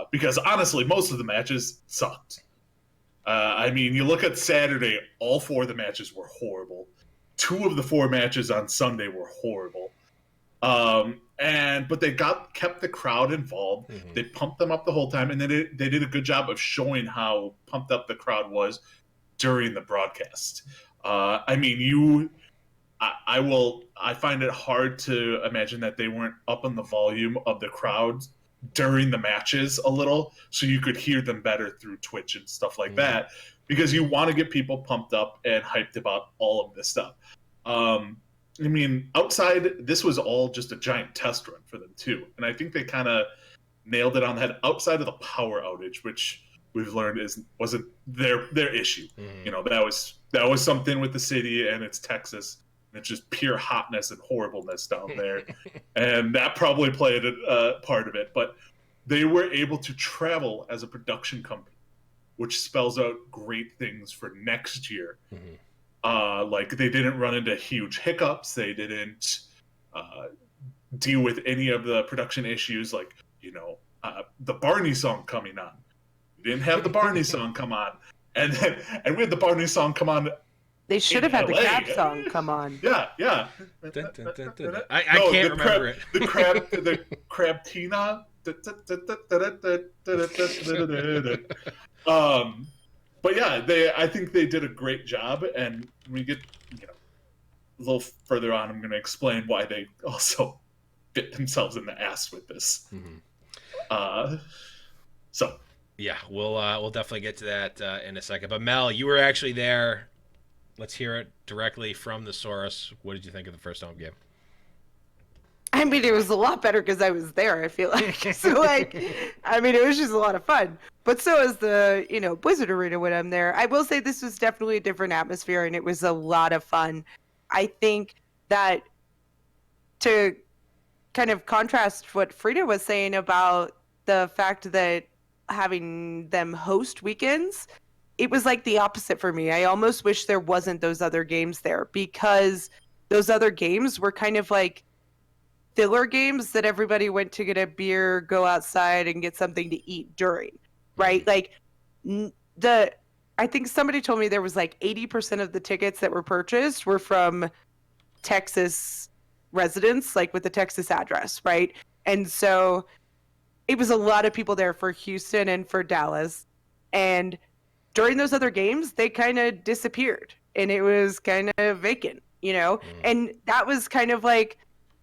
Because honestly, most of the matches sucked. I mean, you look at Saturday, all 4 of the matches were horrible. 2 of the 4 matches on Sunday were horrible. But they kept the crowd involved. They pumped them up the whole time, and then they did a good job of showing how pumped up the crowd was during the broadcast. I mean, I find it hard to imagine that they weren't up on the volume of the crowd during the matches a little, so you could hear them better through Twitch and stuff like that, because you want to get people pumped up and hyped about all of this stuff. I mean, outside, this was all just a giant test run for them too, and I think they kind of nailed it on the head. Outside of the power outage, which we've learned wasn't their issue. That was something with the city, and it's Texas, and it's just pure hotness and horribleness down there, and that probably played a part of it. But they were able to travel as a production company, which spells out great things for next year. Like they didn't run into huge hiccups. They didn't deal with any of the production issues, like the Barney song coming on. We didn't have the Barney song come on, and we had the Barney song come on. They should have had LA. the Crab song come on. Yeah. I can't remember it. The Crabtina. But yeah, I think they did a great job, and when we get a little further on, I'm going to explain why they also bit themselves in the ass with this. So yeah, we'll definitely get to that in a second. But Mel, you were actually there. Let's hear it directly from the source. What did you think of the first home game? I mean, it was a lot better because I was there, I feel like. So, it was just a lot of fun. But so is the, Blizzard Arena when I'm there. I will say this was definitely a different atmosphere, and it was a lot of fun. I think that to kind of contrast what Freedo was saying about the fact that having them host weekends, it was like the opposite for me. I almost wish there wasn't those other games there, because those other games were kind of like filler games that everybody went to get a beer, go outside, and get something to eat during, right? Like I think somebody told me there was like 80% of the tickets that were purchased were from Texas residents, like with the Texas address, right? And so it was a lot of people there for Houston and for Dallas. And during those other games, they kind of disappeared, and it was kind of vacant, And that was kind of like,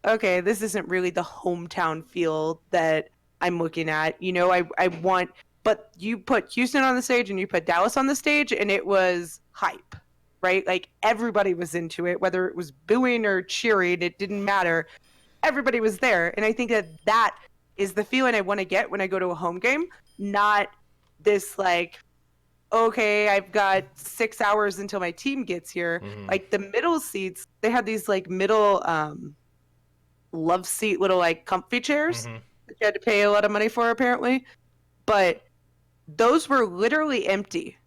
okay, this isn't really the hometown feel that I'm looking at. I want, but you put Houston on the stage and you put Dallas on the stage, and it was hype, right? Like everybody was into it, whether it was booing or cheering, it didn't matter. Everybody was there. And I think that is the feeling I want to get when I go to a home game, not this like, okay, I've got 6 hours until my team gets here. Like the middle seats, they had these like middle, love seat little like comfy chairs that you had to pay a lot of money for apparently, but those were literally empty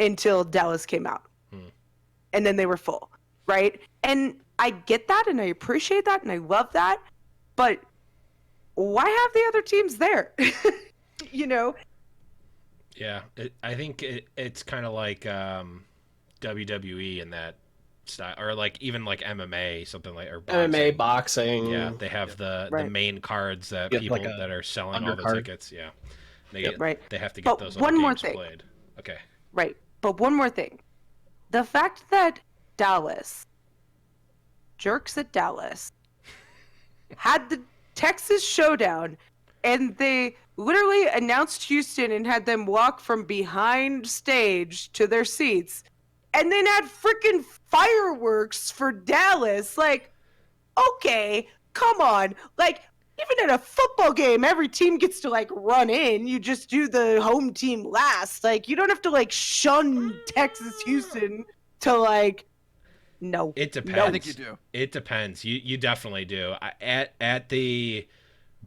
until Dallas came out, and then they were full, right? And I get that, and I appreciate that, and I love that, but why have the other teams there? Yeah, I think it's kind of like WWE in that style, or like even like MMA, something like, or boxing. MMA, boxing. Yeah, they have the main cards that people like that are selling all the undercard. tickets. Yeah, they have to get But those one other more games thing. played. Okay. Right. But one more thing. The fact that Dallas, jerks at Dallas, had the Texas Showdown, and they literally announced Houston and had them walk from behind stage to their seats, and then had freaking fireworks for Dallas. Like, okay, come on. Like, even at a football game, every team gets to like run in. You just do the home team last. Like, you don't have to like shun Texas Houston to like. No, It depends. No. I think you do. It depends. You definitely do. At the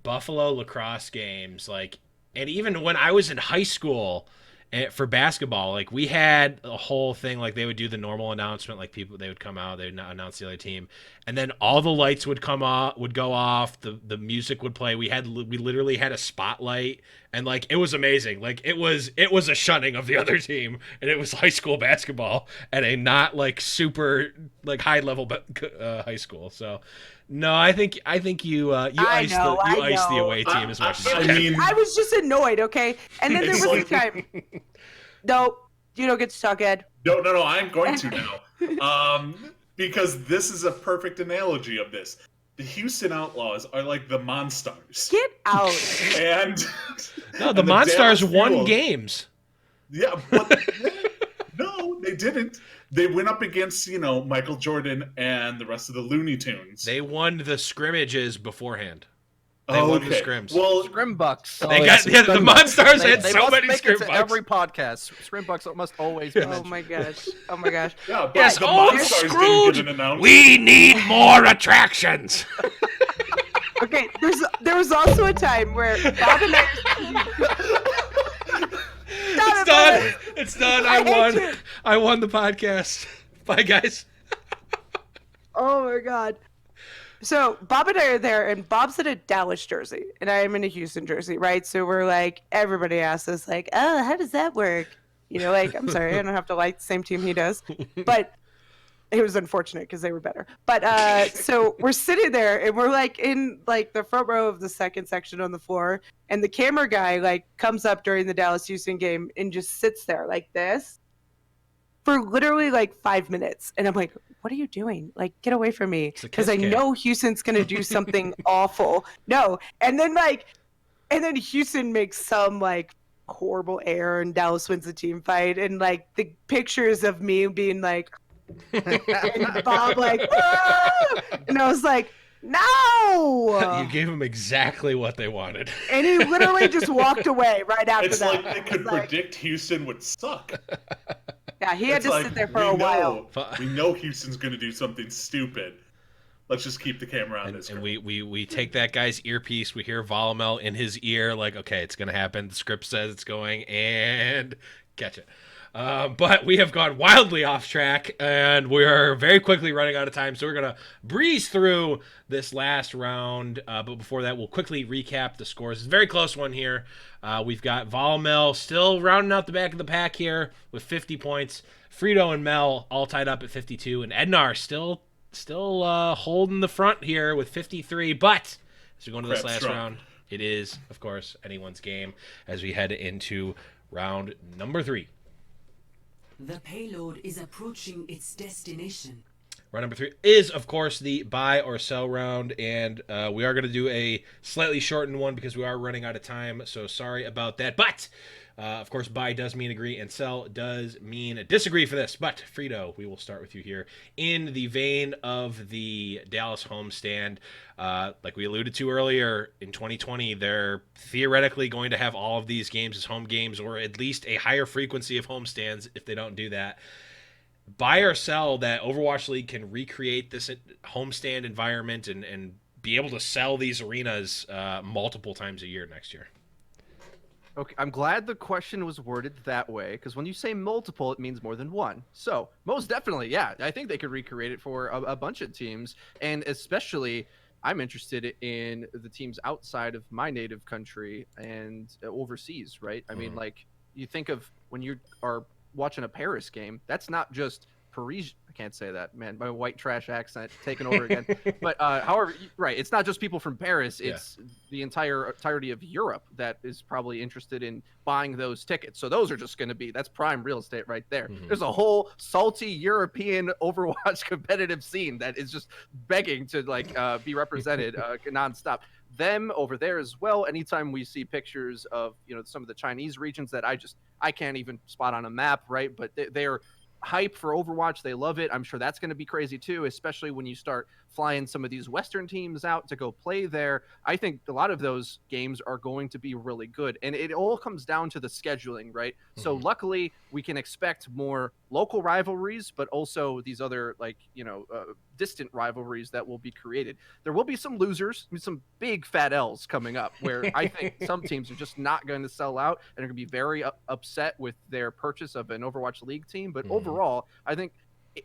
Buffalo lacrosse games, like, and even when I was in high school for basketball, like, we had a whole thing, like, they would do the normal announcement, like, they would come out, they would announce the other team, and then all the lights would go off, the music would play. We literally had a spotlight, and like, it was amazing. Like, it was a shunning of the other team, and it was high school basketball at a not like super like high level high school. So no, I think you ice the away team as much as you I can. mean, I was just annoyed, okay? And then there was a time. No, you don't get to talk, Ed. no, I'm going to now. Because this is a perfect analogy of this. The Houston Outlaws are like the Monstars. Get out. And No, the and Monstars Dallas won Fuel- games. Yeah, but no, they didn't. They went up against, Michael Jordan and the rest of the Looney Tunes. They won the scrimmages beforehand. They won the scrims. Well, Scrimbucks. They Oh, got yes, the Scrimbucks. Monstars They, had they so must many make it to scrimbucks. every podcast. Scrimbucks must always be Oh mentioned. my gosh. Oh my gosh. yeah, but Yes, the old Monstars didn't Scrooge. get an announcement. We need more attractions. Okay, there was also a time where Bob and I. It's done. It's done. I I hate won. you. I won the podcast. Bye, guys. Oh my god. So Bob and I are there, and Bob's in a Dallas jersey, and I am in a Houston jersey, right? So we're like, everybody asks us, like, oh, how does that work? Like, I'm sorry, I don't have to like the same team he does, but it was unfortunate because they were better. But so we're sitting there, and we're like in like the front row of the second section on the floor, and the camera guy like comes up during the Dallas Houston game and just sits there like this for literally like 5 minutes, and I'm like, what are you doing? Like, get away from me, because I know Houston's gonna do something awful. No, and then Houston makes some like horrible error, and Dallas wins the team fight, and like the pictures of me being like, and Bob like, "Ah!" And I was like, no. You gave them exactly what they wanted. And he literally just walked away right after It's that. like they could predict Houston would suck. Yeah, he had It's to like, sit there for we a while. We know Houston's going to do something stupid. Let's just keep the camera on this. And we take that guy's earpiece. We hear Volumel in his ear, like, okay, it's gonna happen. The script says it's going, and catch it. But we have gone wildly off track, and we are very quickly running out of time. So we're gonna breeze through this last round. But before that, we'll quickly recap the scores. It's a very close one here. We've got Volumel still rounding out the back of the pack here with 50 points. Freedo and Mel all tied up at 52, and Edanar still holding the front here with 53. But as we go into this last round, it is, of course, anyone's game as we head into round number 3. The payload is approaching its destination. Round number 3 is, of course, the buy or sell round, and we are going to do a slightly shortened one because we are running out of time, so sorry about that. But, of course, buy does mean agree, and sell does mean disagree for this. But, Freedo, we will start with you here. In the vein of the Dallas homestand, like we alluded to earlier, in 2020, they're theoretically going to have all of these games as home games, or at least a higher frequency of homestands if they don't do that. Buy or sell that Overwatch League can recreate this homestand environment and be able to sell these arenas multiple times a year next year. Okay, I'm glad the question was worded that way, because when you say multiple, it means more than one. So, most definitely, yeah, I think they could recreate it for a bunch of teams, and especially, I'm interested in the teams outside of my native country and overseas, right? I mean, like, you think of when you are watching a Paris game, that's not just Paris. I can't say that, man. My white trash accent taking over again. But however, right, it's not just people from Paris. It's the entirety of Europe that is probably interested in buying those tickets. So those are just going to be, that's prime real estate right there. There's a whole salty European Overwatch competitive scene that is just begging to like be represented nonstop. them over there as well. Anytime we see pictures of, some of the Chinese regions that I can't even spot on a map, right? But they're hype for Overwatch. They love it. I'm sure that's going to be crazy too, especially when you start flying some of these Western teams out to go play there. I think a lot of those games are going to be really good. And it all comes down to the scheduling, right? So luckily we can expect more local rivalries, but also these other distant rivalries that will be created. There will be some losers, some big fat L's coming up where I think some teams are just not going to sell out and are going to be very upset with their purchase of an Overwatch League team. But overall, I think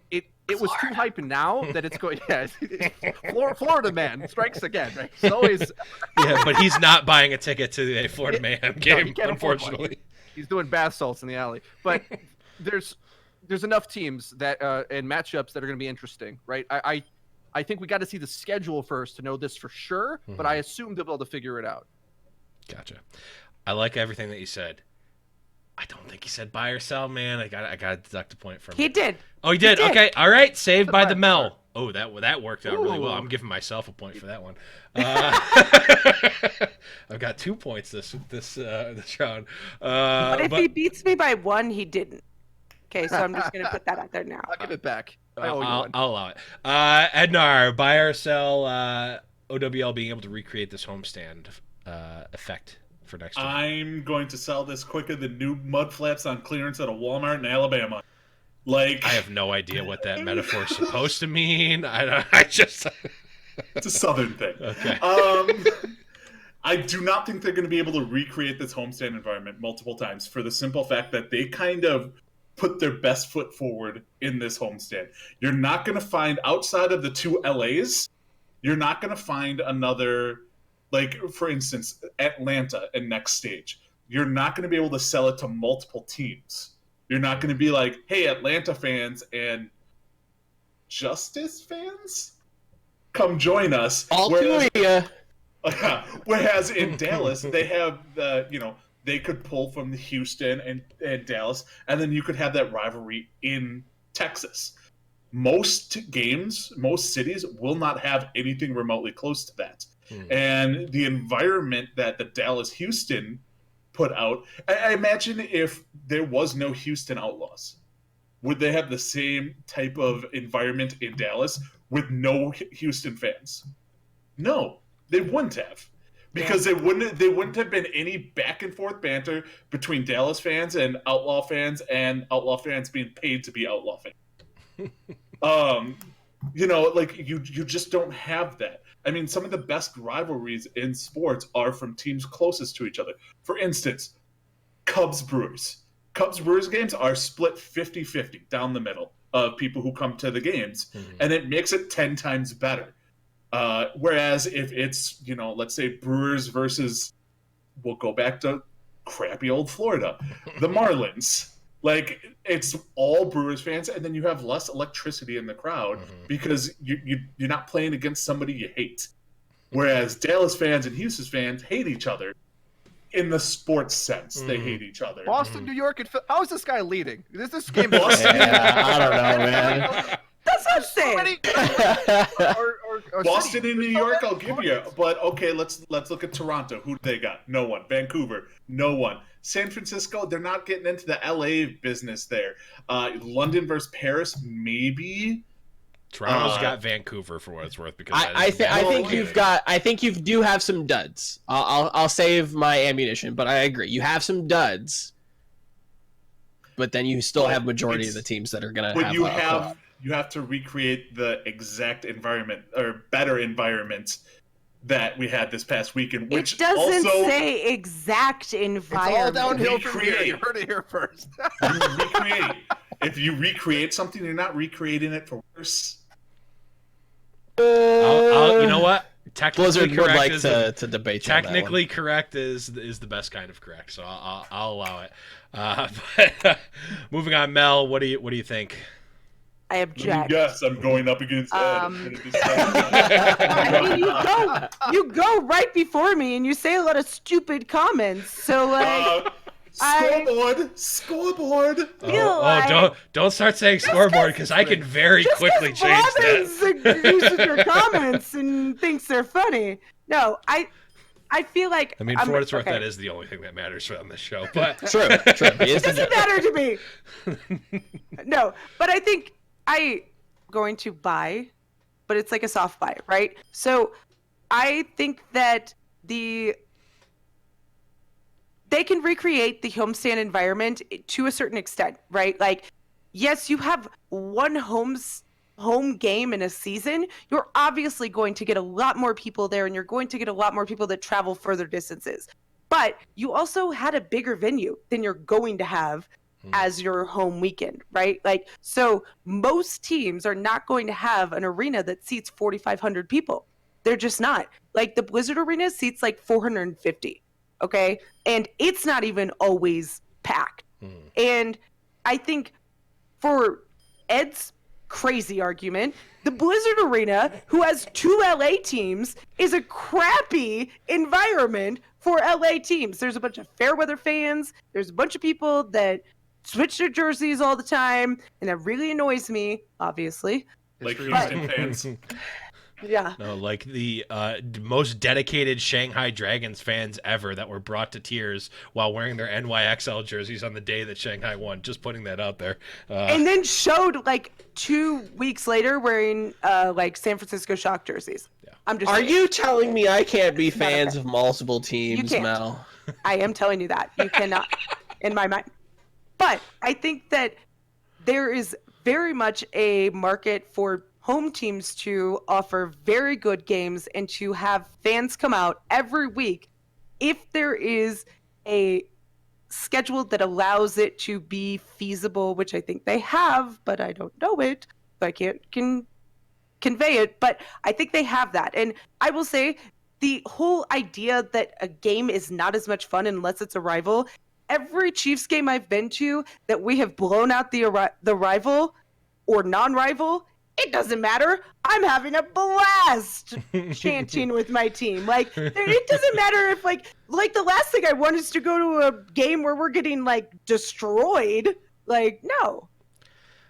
it was too hype now that it's going. Yeah, Florida man strikes again. Right? It's always. Yeah, but he's not buying a ticket to a Florida Mayhem game, unfortunately. He's doing bath salts in the alley. But there's enough teams that and matchups that are going to be interesting, right? I think we got to see the schedule first to know this for sure. But I assume they'll be able to figure it out. Gotcha. I like everything that you said. I don't think he said buy or sell, man. I got to deduct a point from He did. Oh, he did? Okay. All right. Saved by the Mel. Oh, that worked out really well. I'm giving myself a point for that one. I've got 2 points this round. But if he beats me by 1, he didn't. Okay, so I'm just going to put that out there now. I'll give it back. I'll allow it. Ednar, buy or sell OWL being able to recreate this homestand effect for next year? I'm going to sell this quicker than new mud flaps on clearance at a Walmart in Alabama. I have no idea what that metaphor is supposed to mean. It's a Southern thing. Okay. I do not think they're going to be able to recreate this homestand environment multiple times for the simple fact that they kind of put their best foot forward in this homestand. You're not going to find, outside of the 2 LAs, you're not going to find another, for instance, Atlanta and Next Stage. You're not going to be able to sell it to multiple teams. You're not going to be like, hey, Atlanta fans and Justice fans, come join us. Whereas in Dallas, they have they could pull from the Houston and Dallas, and then you could have that rivalry in Texas. Most games, most cities will not have anything remotely close to that. And the environment that the Dallas-Houston put out, I imagine if there was no Houston Outlaws, would they have the same type of environment in Dallas with no Houston fans? No, they wouldn't have. Because they wouldn't have been any back and forth banter between Dallas fans and Outlaw fans being paid to be Outlaw fans. You just don't have that. I mean, some of the best rivalries in sports are from teams closest to each other. For instance, Cubs-Brewers. Cubs-Brewers games are split 50-50 down the middle of people who come to the games, and it makes it 10 times better. Whereas if it's, let's say Brewers versus, we'll go back to crappy old Florida, the Marlins. It's all Brewers fans, and then you have less electricity in the crowd because you're not playing against somebody you hate. Whereas Dallas fans and Houston fans hate each other in the sports sense. They hate each other. Boston, New York, and how is this guy leading? Is this game Boston? I don't know, man. That's what I'm saying. Boston and New York, I'll give you. But okay, let's look at Toronto. Who do they got? No one. Vancouver, no one. San Francisco, they're not getting into the LA business there. London versus Paris, maybe. Toronto's got Vancouver for what it's worth because I think you do have some duds. I'll save my ammunition, but I agree. You have some duds, but then you still have majority of the teams that are going to have. You have to recreate the exact environment or better environment that we had this past weekend, which it doesn't also say exact environment. It's all downhill from here. You heard it here first. If you recreate something, you're not recreating it for worse. You know what? Blizzard would like to debate. Technically correct is the best kind of correct, so I'll allow it. But moving on, Mel, what do you think? I object. Yes, I'm going up against Ed. I mean, you go right before me and you say a lot of stupid comments. So scoreboard. Don't start saying scoreboard because I can very quickly change that. Uses your comments and thinks they're funny. No, I feel like I mean, for what it's worth, okay. that is the only thing that matters on this show. But True. It doesn't matter to me. No, but I think I going to buy, but it's like a soft buy, right? So I think that they can recreate the homestand environment to a certain extent, right? Like, yes, you have one home game in a season. You're obviously going to get a lot more people there, and you're going to get a lot more people that travel further distances. But you also had a bigger venue than you're going to have as your home weekend, right? Like, so most teams are not going to have an arena that seats 4,500 people. They're just not. Like, the Blizzard Arena seats like 450. Okay. And it's not even always packed. And I think for Ed's crazy argument, the Blizzard Arena, who has 2 LA teams, is a crappy environment for LA teams. There's a bunch of Fairweather fans. There's a bunch of people that switch their jerseys all the time. And that really annoys me, obviously. Like History Houston repeats. fans. Yeah. no, like the most dedicated Shanghai Dragons fans ever that were brought to tears while wearing their NYXL jerseys on the day that Shanghai won. Just putting that out there. And then showed like 2 weeks later wearing like San Francisco Shock jerseys. Yeah. I'm just Are saying. you telling me I can't be It's not fans okay. of multiple teams, can't. Mel? I am telling you that. You cannot, in my mind. But I think that there is very much a market for home teams to offer very good games and to have fans come out every week if there is a schedule that allows it to be feasible, which I think they have, but I don't know it. So I can't convey it, but I think they have that. And I will say the whole idea that a game is not as much fun unless it's a rival, every Chiefs game I've been to that we have blown out the rival or non-rival, it doesn't matter. I'm having a blast chanting with my team. Like, it doesn't matter if like the last thing I want is to go to a game where we're getting like destroyed. Like, no.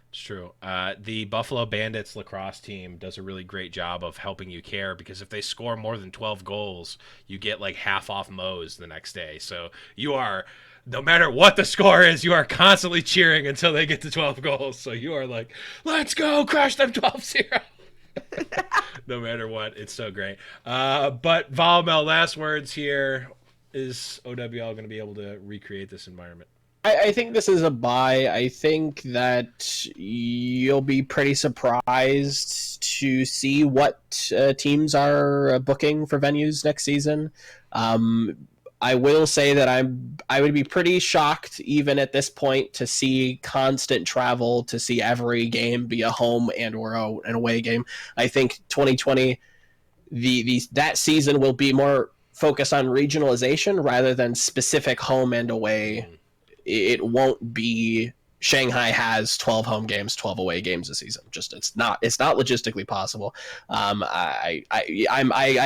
It's true. The Buffalo Bandits lacrosse team does a really great job of helping you care because if they score more than 12 goals, you get like half off Moe's the next day. So you are, no matter what the score is, you are constantly cheering until they get to 12 goals. So you are like, let's go, crush them 12-0. No matter what. It's so great. But Volmel, last words here. Is OWL going to be able to recreate this environment? I think this is a buy. I think that you'll be pretty surprised to see what teams are booking for venues next season. I will say that I would be pretty shocked even at this point to see constant travel to see every game be a home and or an away game. I think 2020 that season will be more focused on regionalization rather than specific home and away. It won't be Shanghai has 12 home games, 12 away games a season. Just it's not logistically possible. I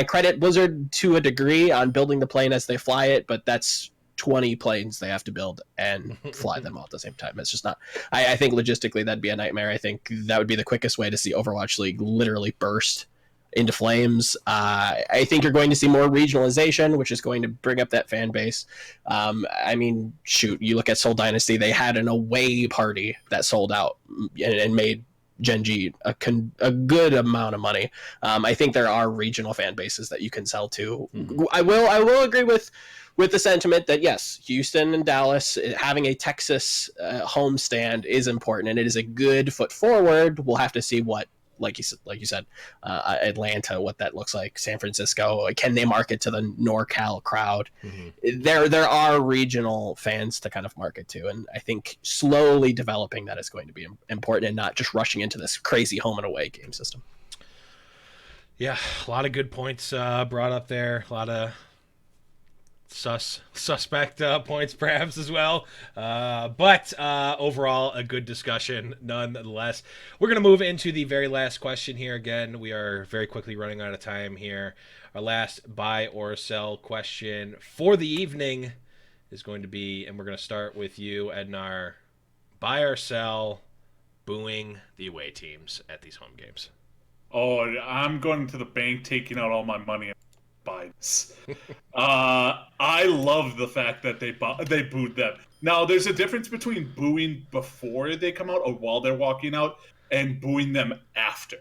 credit Blizzard to a degree on building the plane as they fly it, but that's 20 planes they have to build and fly them all at the same time. It's just not. I think logistically that'd be a nightmare. I think that would be the quickest way to see Overwatch League literally burst into flames. I think you're going to see more regionalization, which is going to bring up that fan base. I mean, shoot, you look at Seoul Dynasty, they had an away party that sold out and made Genji a good amount of money. I think there are regional fan bases that you can sell to. Mm-hmm. I will agree with the sentiment that yes, Houston and Dallas having a Texas homestand is important, and it is a good foot forward. We'll have to see what, like you said, Atlanta, what that looks like. San Francisco, can they market to the NorCal crowd? Mm-hmm. There are regional fans to kind of market to, and I think slowly developing that is going to be important, and not just rushing into this crazy home and away game system. Yeah, a lot of good points brought up there. A lot of suspect points perhaps as well, but overall a good discussion nonetheless. We're going to move into the very last question here. Again, we are very quickly running out of time here. Our last buy or sell question for the evening is going to be, and we're going to start with you, Edanar, buy or sell booing the away teams at these home games? Oh, I'm going to the bank, taking out all my money. buy this. I love the fact that they booed them. Now, there's a difference between booing before they come out or while they're walking out and booing them after.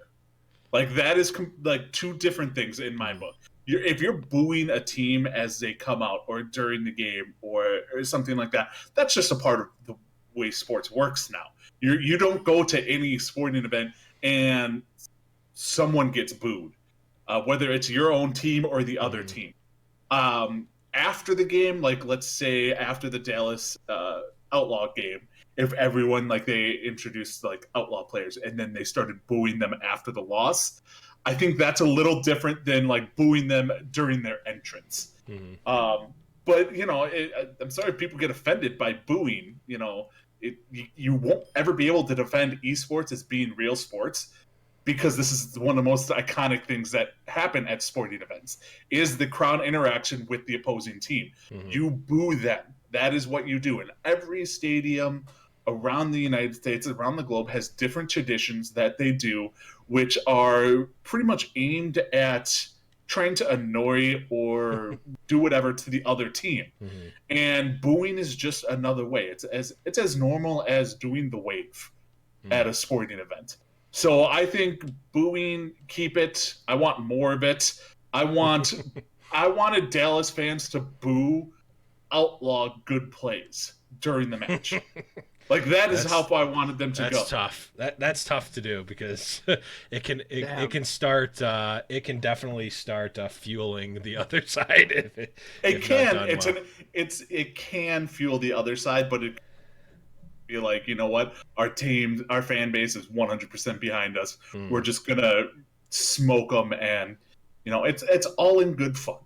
Like, that is like two different things in my book. If you're booing a team as they come out or during the game or something like that, that's just a part of the way sports works now. You don't go to any sporting event and someone gets booed, whether it's your own team or the other team. After the game, like let's say after the Dallas Outlaw game, if everyone like they introduced like Outlaw players and then they started booing them after the loss, I think that's a little different than like booing them during their entrance. But you know, I'm sorry if people get offended by booing. You know, you won't ever be able to defend esports as being real sports, because this is one of the most iconic things that happen at sporting events is the crowd interaction with the opposing team. You boo them. That is what you do. And every stadium around the United States, around the globe, has different traditions that they do, which are pretty much aimed at trying to annoy or do whatever to the other team. And booing is just another way. It's as normal as doing the wave at a sporting event. So I think booing, keep it. I want more of it. I wanted Dallas fans to boo Outlaw good plays during the match. Like that's how far I wanted them to go. That's tough. That's tough to do because it can definitely start fueling the other side if it can fuel the other side, but it be like, you know what, our fan base is 100% behind us. We're just gonna smoke them, and you know it's all in good fun.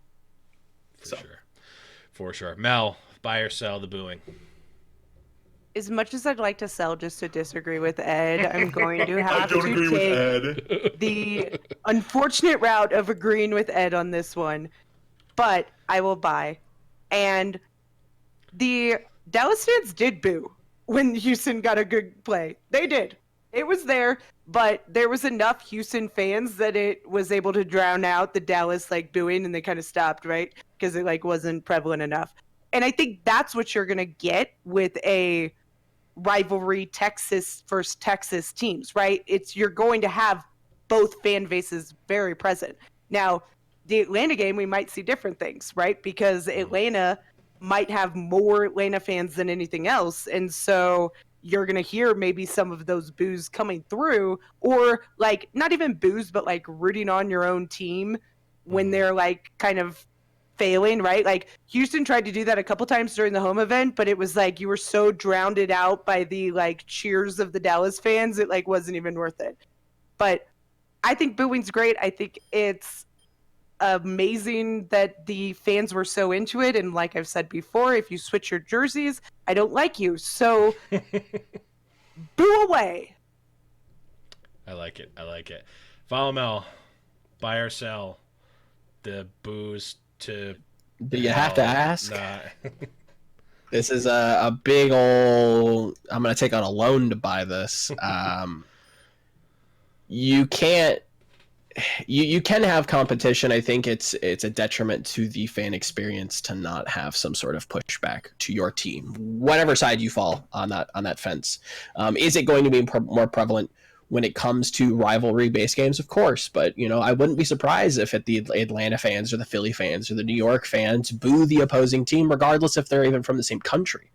For sure. Mel, buy or sell the booing? As much as I'd like to sell just to disagree with Ed, I'm going to have I don't agree with Ed. The unfortunate route of agreeing with Ed on this one, but I will buy. And the Dallas fans did boo when Houston got a good play. They did. It was there, but there was enough Houston fans that it was able to drown out the Dallas booing, and they kind of stopped, right? Because it wasn't prevalent enough. And I think that's what you're gonna get with a rivalry Texas versus Texas teams, right? You're going to have both fan bases very present. Now, the Atlanta game, we might see different things, right? Because Atlanta might have more Atlanta fans than anything else, and so you're gonna hear maybe some of those boos coming through, or not even boos, but rooting on your own team when they're kind of failing, right? Houston tried to do that a couple times during the home event, but it was you were so drowned out by the cheers of the Dallas fans, it wasn't even worth it. But I think booing's great. I think it's amazing that the fans were so into it, and like I've said before, if you switch your jerseys, I don't like you, so boo away. I like it. Follow Mel, buy or sell the boos to... Do you have to ask? Nah. This is a big old... I'm going to take out a loan to buy this. You can't... You can have competition. I think it's a detriment to the fan experience to not have some sort of pushback to your team, whatever side you fall on that fence. Is it going to be more prevalent when it comes to rivalry-based games? Of course, but I wouldn't be surprised if the Atlanta fans or the Philly fans or the New York fans boo the opposing team, regardless if they're even from the same country.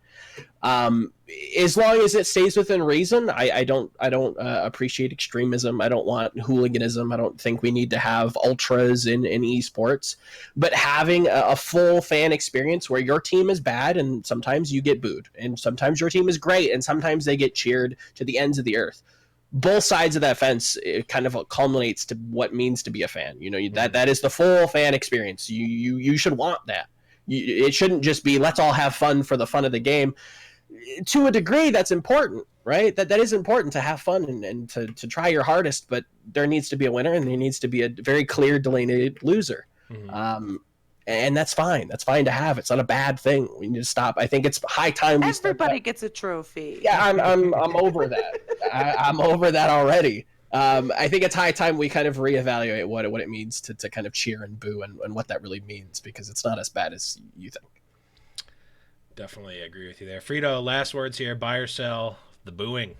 As long as it stays within reason, I don't appreciate extremism. I don't want hooliganism. I don't think we need to have ultras in esports. But having a full fan experience where your team is bad and sometimes you get booed, and sometimes your team is great and sometimes they get cheered to the ends of the earth. Both sides of that fence, it kind of culminates to what means to be a fan. That is the full fan experience. You should want that. It shouldn't just be let's all have fun for the fun of the game. To a degree, that's important, right? That is important to have fun and to try your hardest, but there needs to be a winner and there needs to be a very clear delineated loser. And that's fine. That's fine to have. It's not a bad thing. We need to stop. I think it's high time we everybody gets a trophy. Yeah, I'm over that. I'm over that already. I think it's high time we kind of reevaluate what it means to kind of cheer and boo and what that really means, because it's not as bad as you think. Definitely agree with you there. Freedo, last words here. Buy or sell the booing?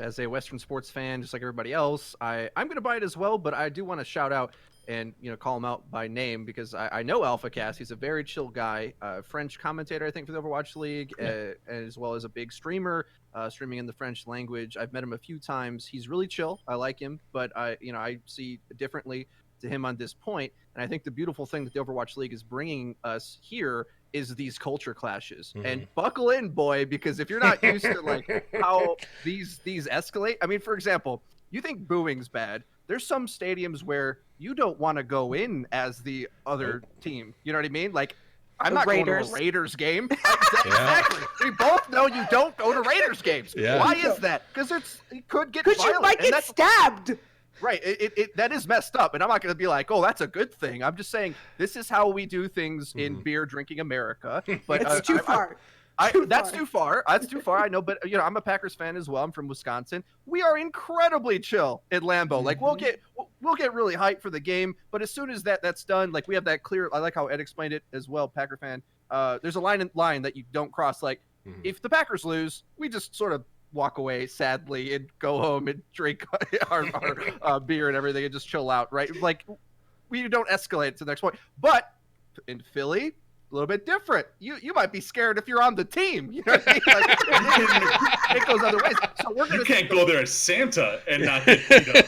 As a Western sports fan, just like everybody else, I'm going to buy it as well, but I do want to shout out and call him out by name, because I know AlphaCast. He's a very chill guy, French commentator, I think, for the Overwatch League, as well as a big streamer, streaming in the French language. I've met him a few times. He's really chill. I like him, but I see differently to him on this point. And I think the beautiful thing that the Overwatch League is bringing us here is these culture clashes. Mm-hmm. And buckle in, boy, because if you're not used to like how these escalate, I mean, for example, you think booing's bad. There's some stadiums where you don't want to go in as the other team. You know what I mean? Like, I'm The not Raiders. going to a Raiders game. Exactly. We both know you don't go to Raiders games. Yeah. Why is that? Because it could get Because violent. you might and get stabbed. Right. That is messed up. And I'm not going to be like, oh, that's a good thing. I'm just saying this is how we do things in beer drinking America. But It's too far. That's too far. That's too far. I know, but I'm a Packers fan as well. I'm from Wisconsin. We are incredibly chill at Lambeau. Like we'll get really hyped for the game, but as soon as that's done, like we have that clear. I like how Ed explained it as well, Packer fan. There's a line that you don't cross. Like if the Packers lose, we just sort of walk away sadly and go home and drink our beer and everything and just chill out. Right? Like we don't escalate to the next point. But in Philly, a little bit different. You might be scared if you're on the team. You know what I mean? Like, it goes other ways. So You can't go there as Santa and not get beat up.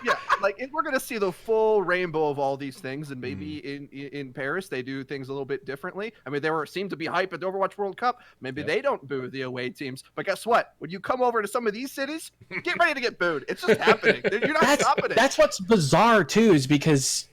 Yeah, like we're gonna see the full rainbow of all these things, and maybe in Paris they do things a little bit differently. I mean, seemed to be hype at the Overwatch World Cup. Maybe they don't boo the away teams, but guess what? When you come over to some of these cities, get ready to get booed. It's just happening. You're not stopping it. That's what's bizarre too, is because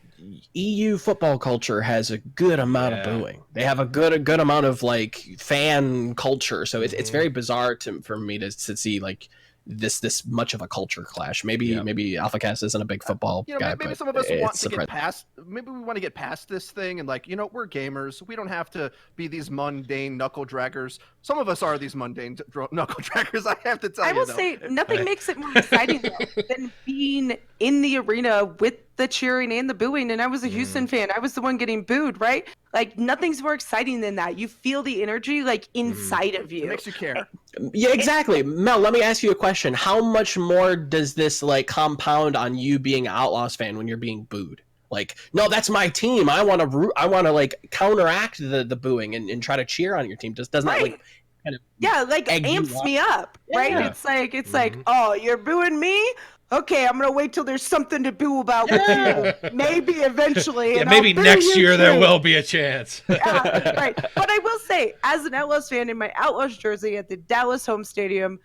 EU football culture has a good amount of booing. They have a good amount of like fan culture. So it's very bizarre for me to see like this much of a culture clash. Maybe AlphaCast isn't a big football guy. Maybe some of us want to get past. Maybe we want to get past this thing and like we're gamers. We don't have to be these mundane knuckle draggers. Some of us are these mundane knuckle draggers. I have to tell you. I will say nothing makes it more exciting though, than being in the arena with the cheering and the booing. And I was a Houston fan. I was the one getting booed, right? Like nothing's more exciting than that. You feel the energy like inside of you. It makes you care. Yeah, exactly. Mel, let me ask you a question. How much more does this like compound on you being an Outlaws fan when you're being booed? Like, no, that's my team. I want to like counteract the booing and try to cheer on your team. Doesn't that like kind of like amps me up, right? Yeah. It's like, oh, you're booing me? Okay, I'm gonna wait till there's something to boo about with you. Maybe eventually. Yeah, maybe next year there will be a chance. Yeah, right. But I will say, as an Outlaws fan in my Outlaws jersey at the Dallas home stadium,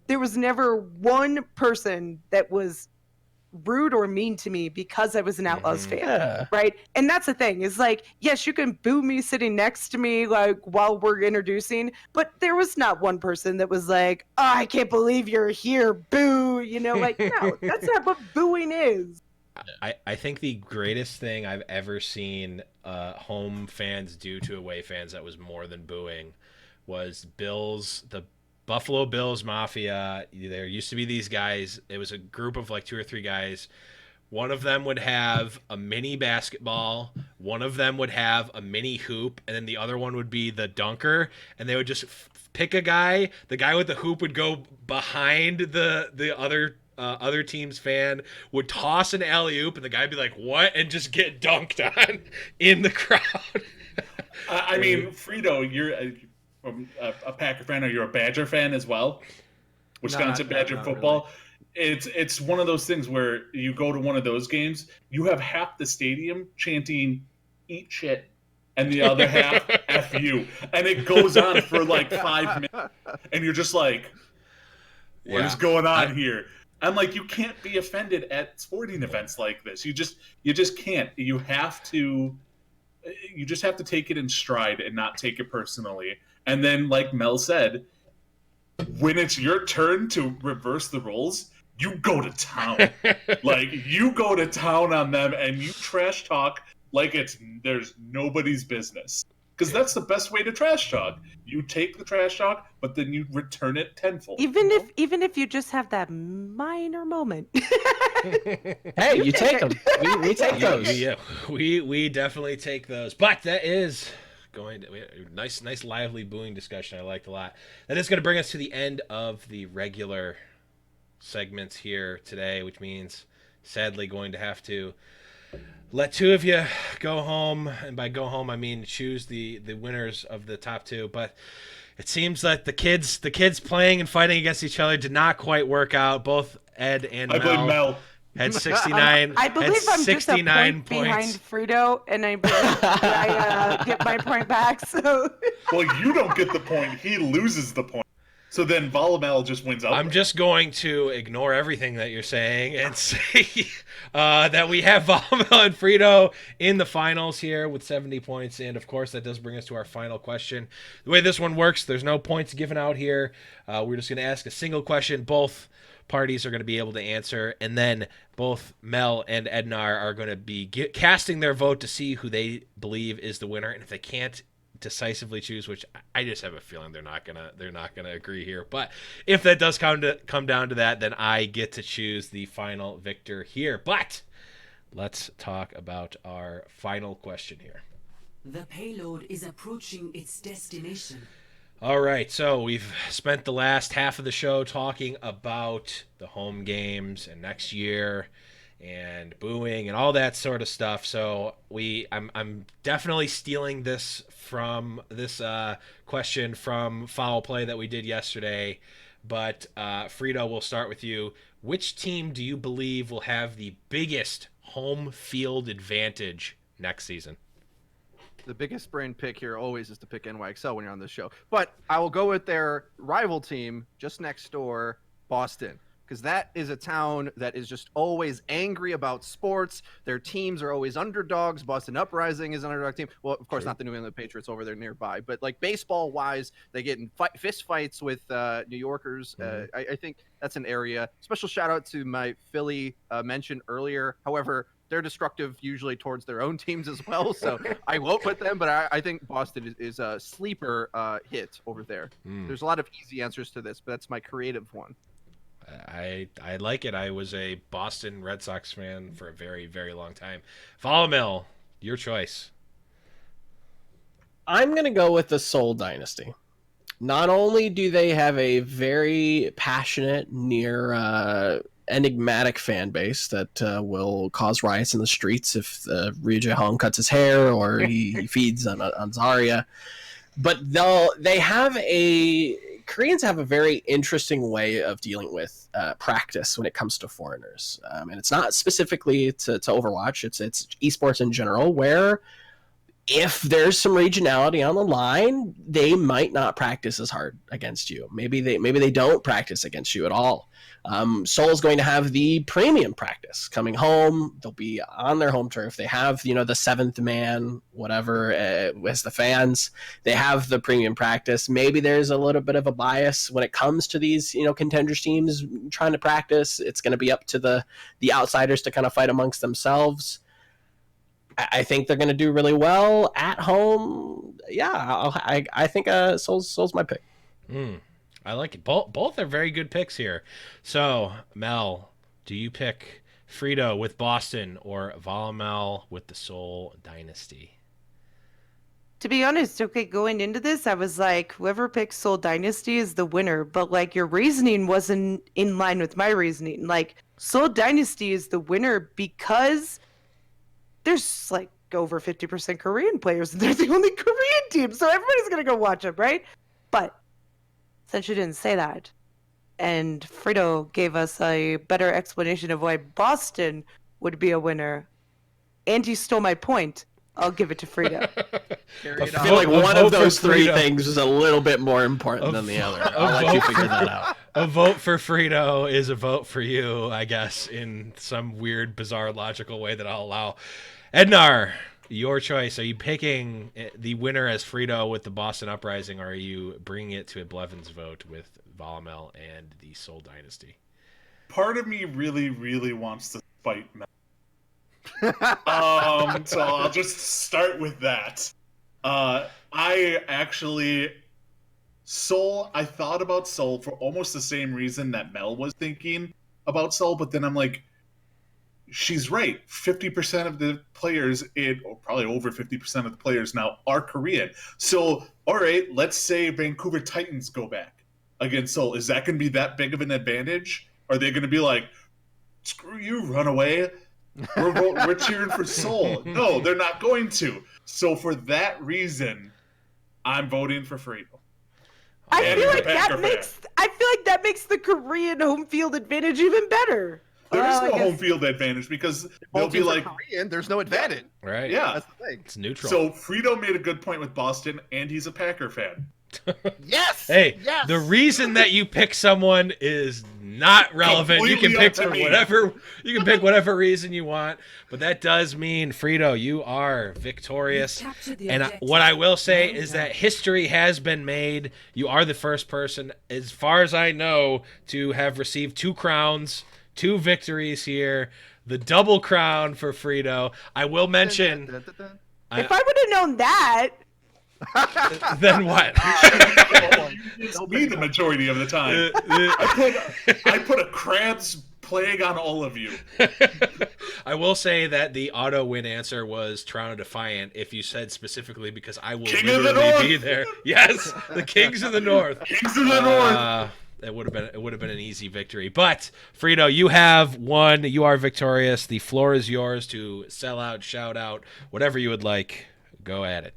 there was never one person that was rude or mean to me because I was an Outlaws fan, right? And that's the thing is like, yes, you can boo me sitting next to me like while we're introducing, but there was not one person that was like, oh, I can't believe you're here, boo, like, no, that's not what booing is. I think the greatest thing I've ever seen home fans do to away fans that was more than booing was the Buffalo Bills Mafia. There used to be these guys. It was a group of like 2 or 3 guys. One of them would have a mini basketball. One of them would have a mini hoop. And then the other one would be the dunker. And they would just pick a guy. The guy with the hoop would go behind the other team's fan, would toss an alley-oop, and the guy would be like, what? And just get dunked on in the crowd. I mean, Freedo, you're a Packer fan, or you're a Badger fan as well? Wisconsin Badger football. Really. It's one of those things where you go to one of those games, you have half the stadium chanting "eat shit" and the other half "f you," and it goes on for like 5 minutes, and you're just like, "What is going on here?" I'm like, you can't be offended at sporting events like this. You just can't. You just have to take it in stride and not take it personally. And then, like Mel said, when it's your turn to reverse the roles, you go to town. Like, you go to town on them and you trash talk like there's nobody's business. because that's the best way to trash talk. You take the trash talk, but then you return it tenfold. Even if you just have that minor moment. Hey, you take them. We take those. Yeah, we definitely take those. But that is going to nice lively booing discussion. I liked a lot. That is going to bring us to the end of the regular segments here today, which means sadly going to have to let two of you go home, and by go home I mean choose the winners of the top two. But it seems that the kids playing and fighting against each other did not quite work out. Both Ed and I blame Mel. had 69. I believe had I'm 69 just a point points behind Freedo, and I believe I get my point back. So Well, you don't get the point. He loses the point. So then Volamel just wins out. I'm just going to ignore everything that you're saying and say that we have Volamel and Freedo in the finals here with 70 points. And, of course, that does bring us to our final question. The way this one works, there's no points given out here. We're just going to ask a single question. Both parties are going to be able to answer. And then both Mel and Edanar are going to be casting their vote to see who they believe is the winner. And if they can't decisively choose, which I just have a feeling they're not gonna agree here, but if that does come down to that, then I get to choose the final victor here. But let's talk about our final question here. The payload is approaching its destination. All right, so we've spent the last half of the show talking about the home games and next year and booing and all that sort of stuff. So I'm definitely stealing this question from Foul Play that we did yesterday. But Freedo, we'll start with you. Which team do you believe will have the biggest home field advantage next season? The biggest brain pick here always is to pick NYXL when you're on this show. But I will go with their rival team just next door, Boston. Because that is a town that is just always angry about sports. Their teams are always underdogs. Boston Uprising is an underdog team. Well, of course, not the New England Patriots over there nearby. But like baseball-wise, they get in fist fights with New Yorkers. I think that's an area. Special shout-out to my Philly mention earlier. However, they're destructive usually towards their own teams as well. So I won't put them, but I think Boston is a sleeper hit over there. There's a lot of easy answers to this, but that's my creative one. I like it. I was a Boston Red Sox fan for a very, very long time. Volamel, your choice. I'm going to go with the Seoul Dynasty. Not only do they have a very passionate, near enigmatic fan base that will cause riots in the streets if Ryu Jae-hong cuts his hair or he feeds on Zarya, but Koreans have a very interesting way of dealing with practice when it comes to foreigners. And it's not specifically to Overwatch. It's esports in general, where if there's some regionality on the line, they might not practice as hard against you. Maybe they don't practice against you at all. Seoul's going to have the premium practice coming home. They'll be on their home turf. They have, the seventh man, whatever, as the fans. They have the premium practice. Maybe there's a little bit of a bias when it comes to these, contenders teams trying to practice. It's going to be up to the outsiders to kind of fight amongst themselves. I think they're going to do really well at home. Yeah, I think Seoul's my pick. I like it. Both are very good picks here. So, Mel, do you pick Freedo with Boston or Volamel with the Seoul Dynasty? to be honest, okay, going into this, I was like, whoever picks Seoul Dynasty is the winner. But like your reasoning wasn't in line with my reasoning. Like Seoul Dynasty is the winner because there's like over 50% Korean players and they're the only Korean team. So everybody's going to go watch them, right? But since you didn't say that, and Freedo gave us a better explanation of why Boston would be a winner, and he stole my point, I'll give it to Freedo. I feel like one of those three things is a little bit more important than the other. I'll let you figure that out. A vote for Freedo is a vote for you, I guess, in some weird, bizarre, logical way that I'll allow. Edanar, your choice. Are you picking the winner as Freedo with the Boston Uprising, or are you bringing it to a Blevins vote with Volamel and the Seoul Dynasty? Part of me really, really wants to fight Mel. So I'll just start with that. I actually Soul. I thought about Soul for almost the same reason that Mel was thinking about Soul, but then I'm like, she's right. 50% of the players, or probably over 50% of the players now, are Korean. So, all right, let's say Vancouver Titans go back against Seoul. Is that going to be that big of an advantage? Are they going to be like, screw you, run away? We're cheering for Seoul. No, they're not going to. So for that reason, I'm voting for Freedo. I And feel he's a like Packer that fan. makes the Korean home field advantage even better. There is I no guess- home field advantage because they'll Both be teams are like, Korean. There's no advantage. Right. yeah. That's the thing. It's neutral. So Freedo made a good point with Boston, and he's a Packer fan. Yes. Hey, Yes. the reason that you pick someone is not relevant. You can Completely pick up to for me. whatever you can pick whatever reason you want, but that does mean Freedo, you are victorious. Capture the And objective. what I will say Well is done. that history has been made. You are the first person, as far as I know, to have received 2 crowns, 2 victories here. The double crown for Freedo. I will mention. Dun, dun, dun, If I would have known that, Then what? It's me the majority of the time. I put a crab's plague on all of you. I will say that the auto win answer was Toronto Defiant. If you said specifically, because I will King of the literally North! be there. Yes, the Kings of the North. Kings of the North. It would have been an easy victory. But Freedo, you have won. You are victorious. The floor is yours to sell out, shout out, whatever you would like. Go at it.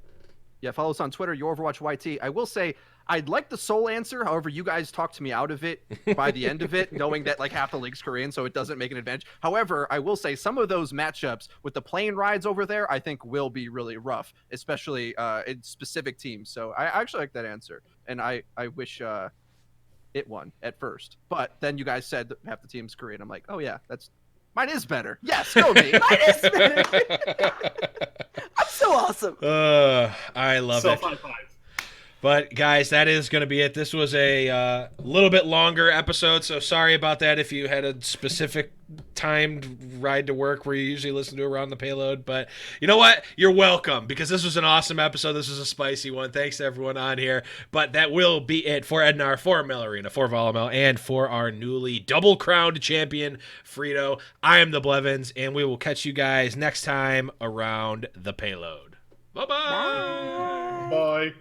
Yeah, follow us on Twitter, your Overwatch YT. I will say, I'd like the Soul answer. However, you guys talked me out of it by the end of it, knowing that like half the league's Korean, so it doesn't make an advantage. However, I will say some of those matchups with the plane rides over there, I think will be really rough, especially in specific teams. So I actually like that answer, and I wish it won at first. But then you guys said that half the team's Korean. I'm like, oh yeah, mine is better. Yes, go me. mine is better. I'm so awesome. I love it. High five. But guys, that is going to be it. This was a little bit longer episode, so sorry about that if you had a specific timed ride to work where you usually listen to Around the Payload. But you know what? You're welcome, because this was an awesome episode. This was a spicy one. Thanks to everyone on here. But that will be it for Edanar, for Melarina, for Volamel, and for our newly double-crowned champion, Freedo. I am the Blevins, and we will catch you guys next time around the Payload. Bye-bye. Bye. Bye.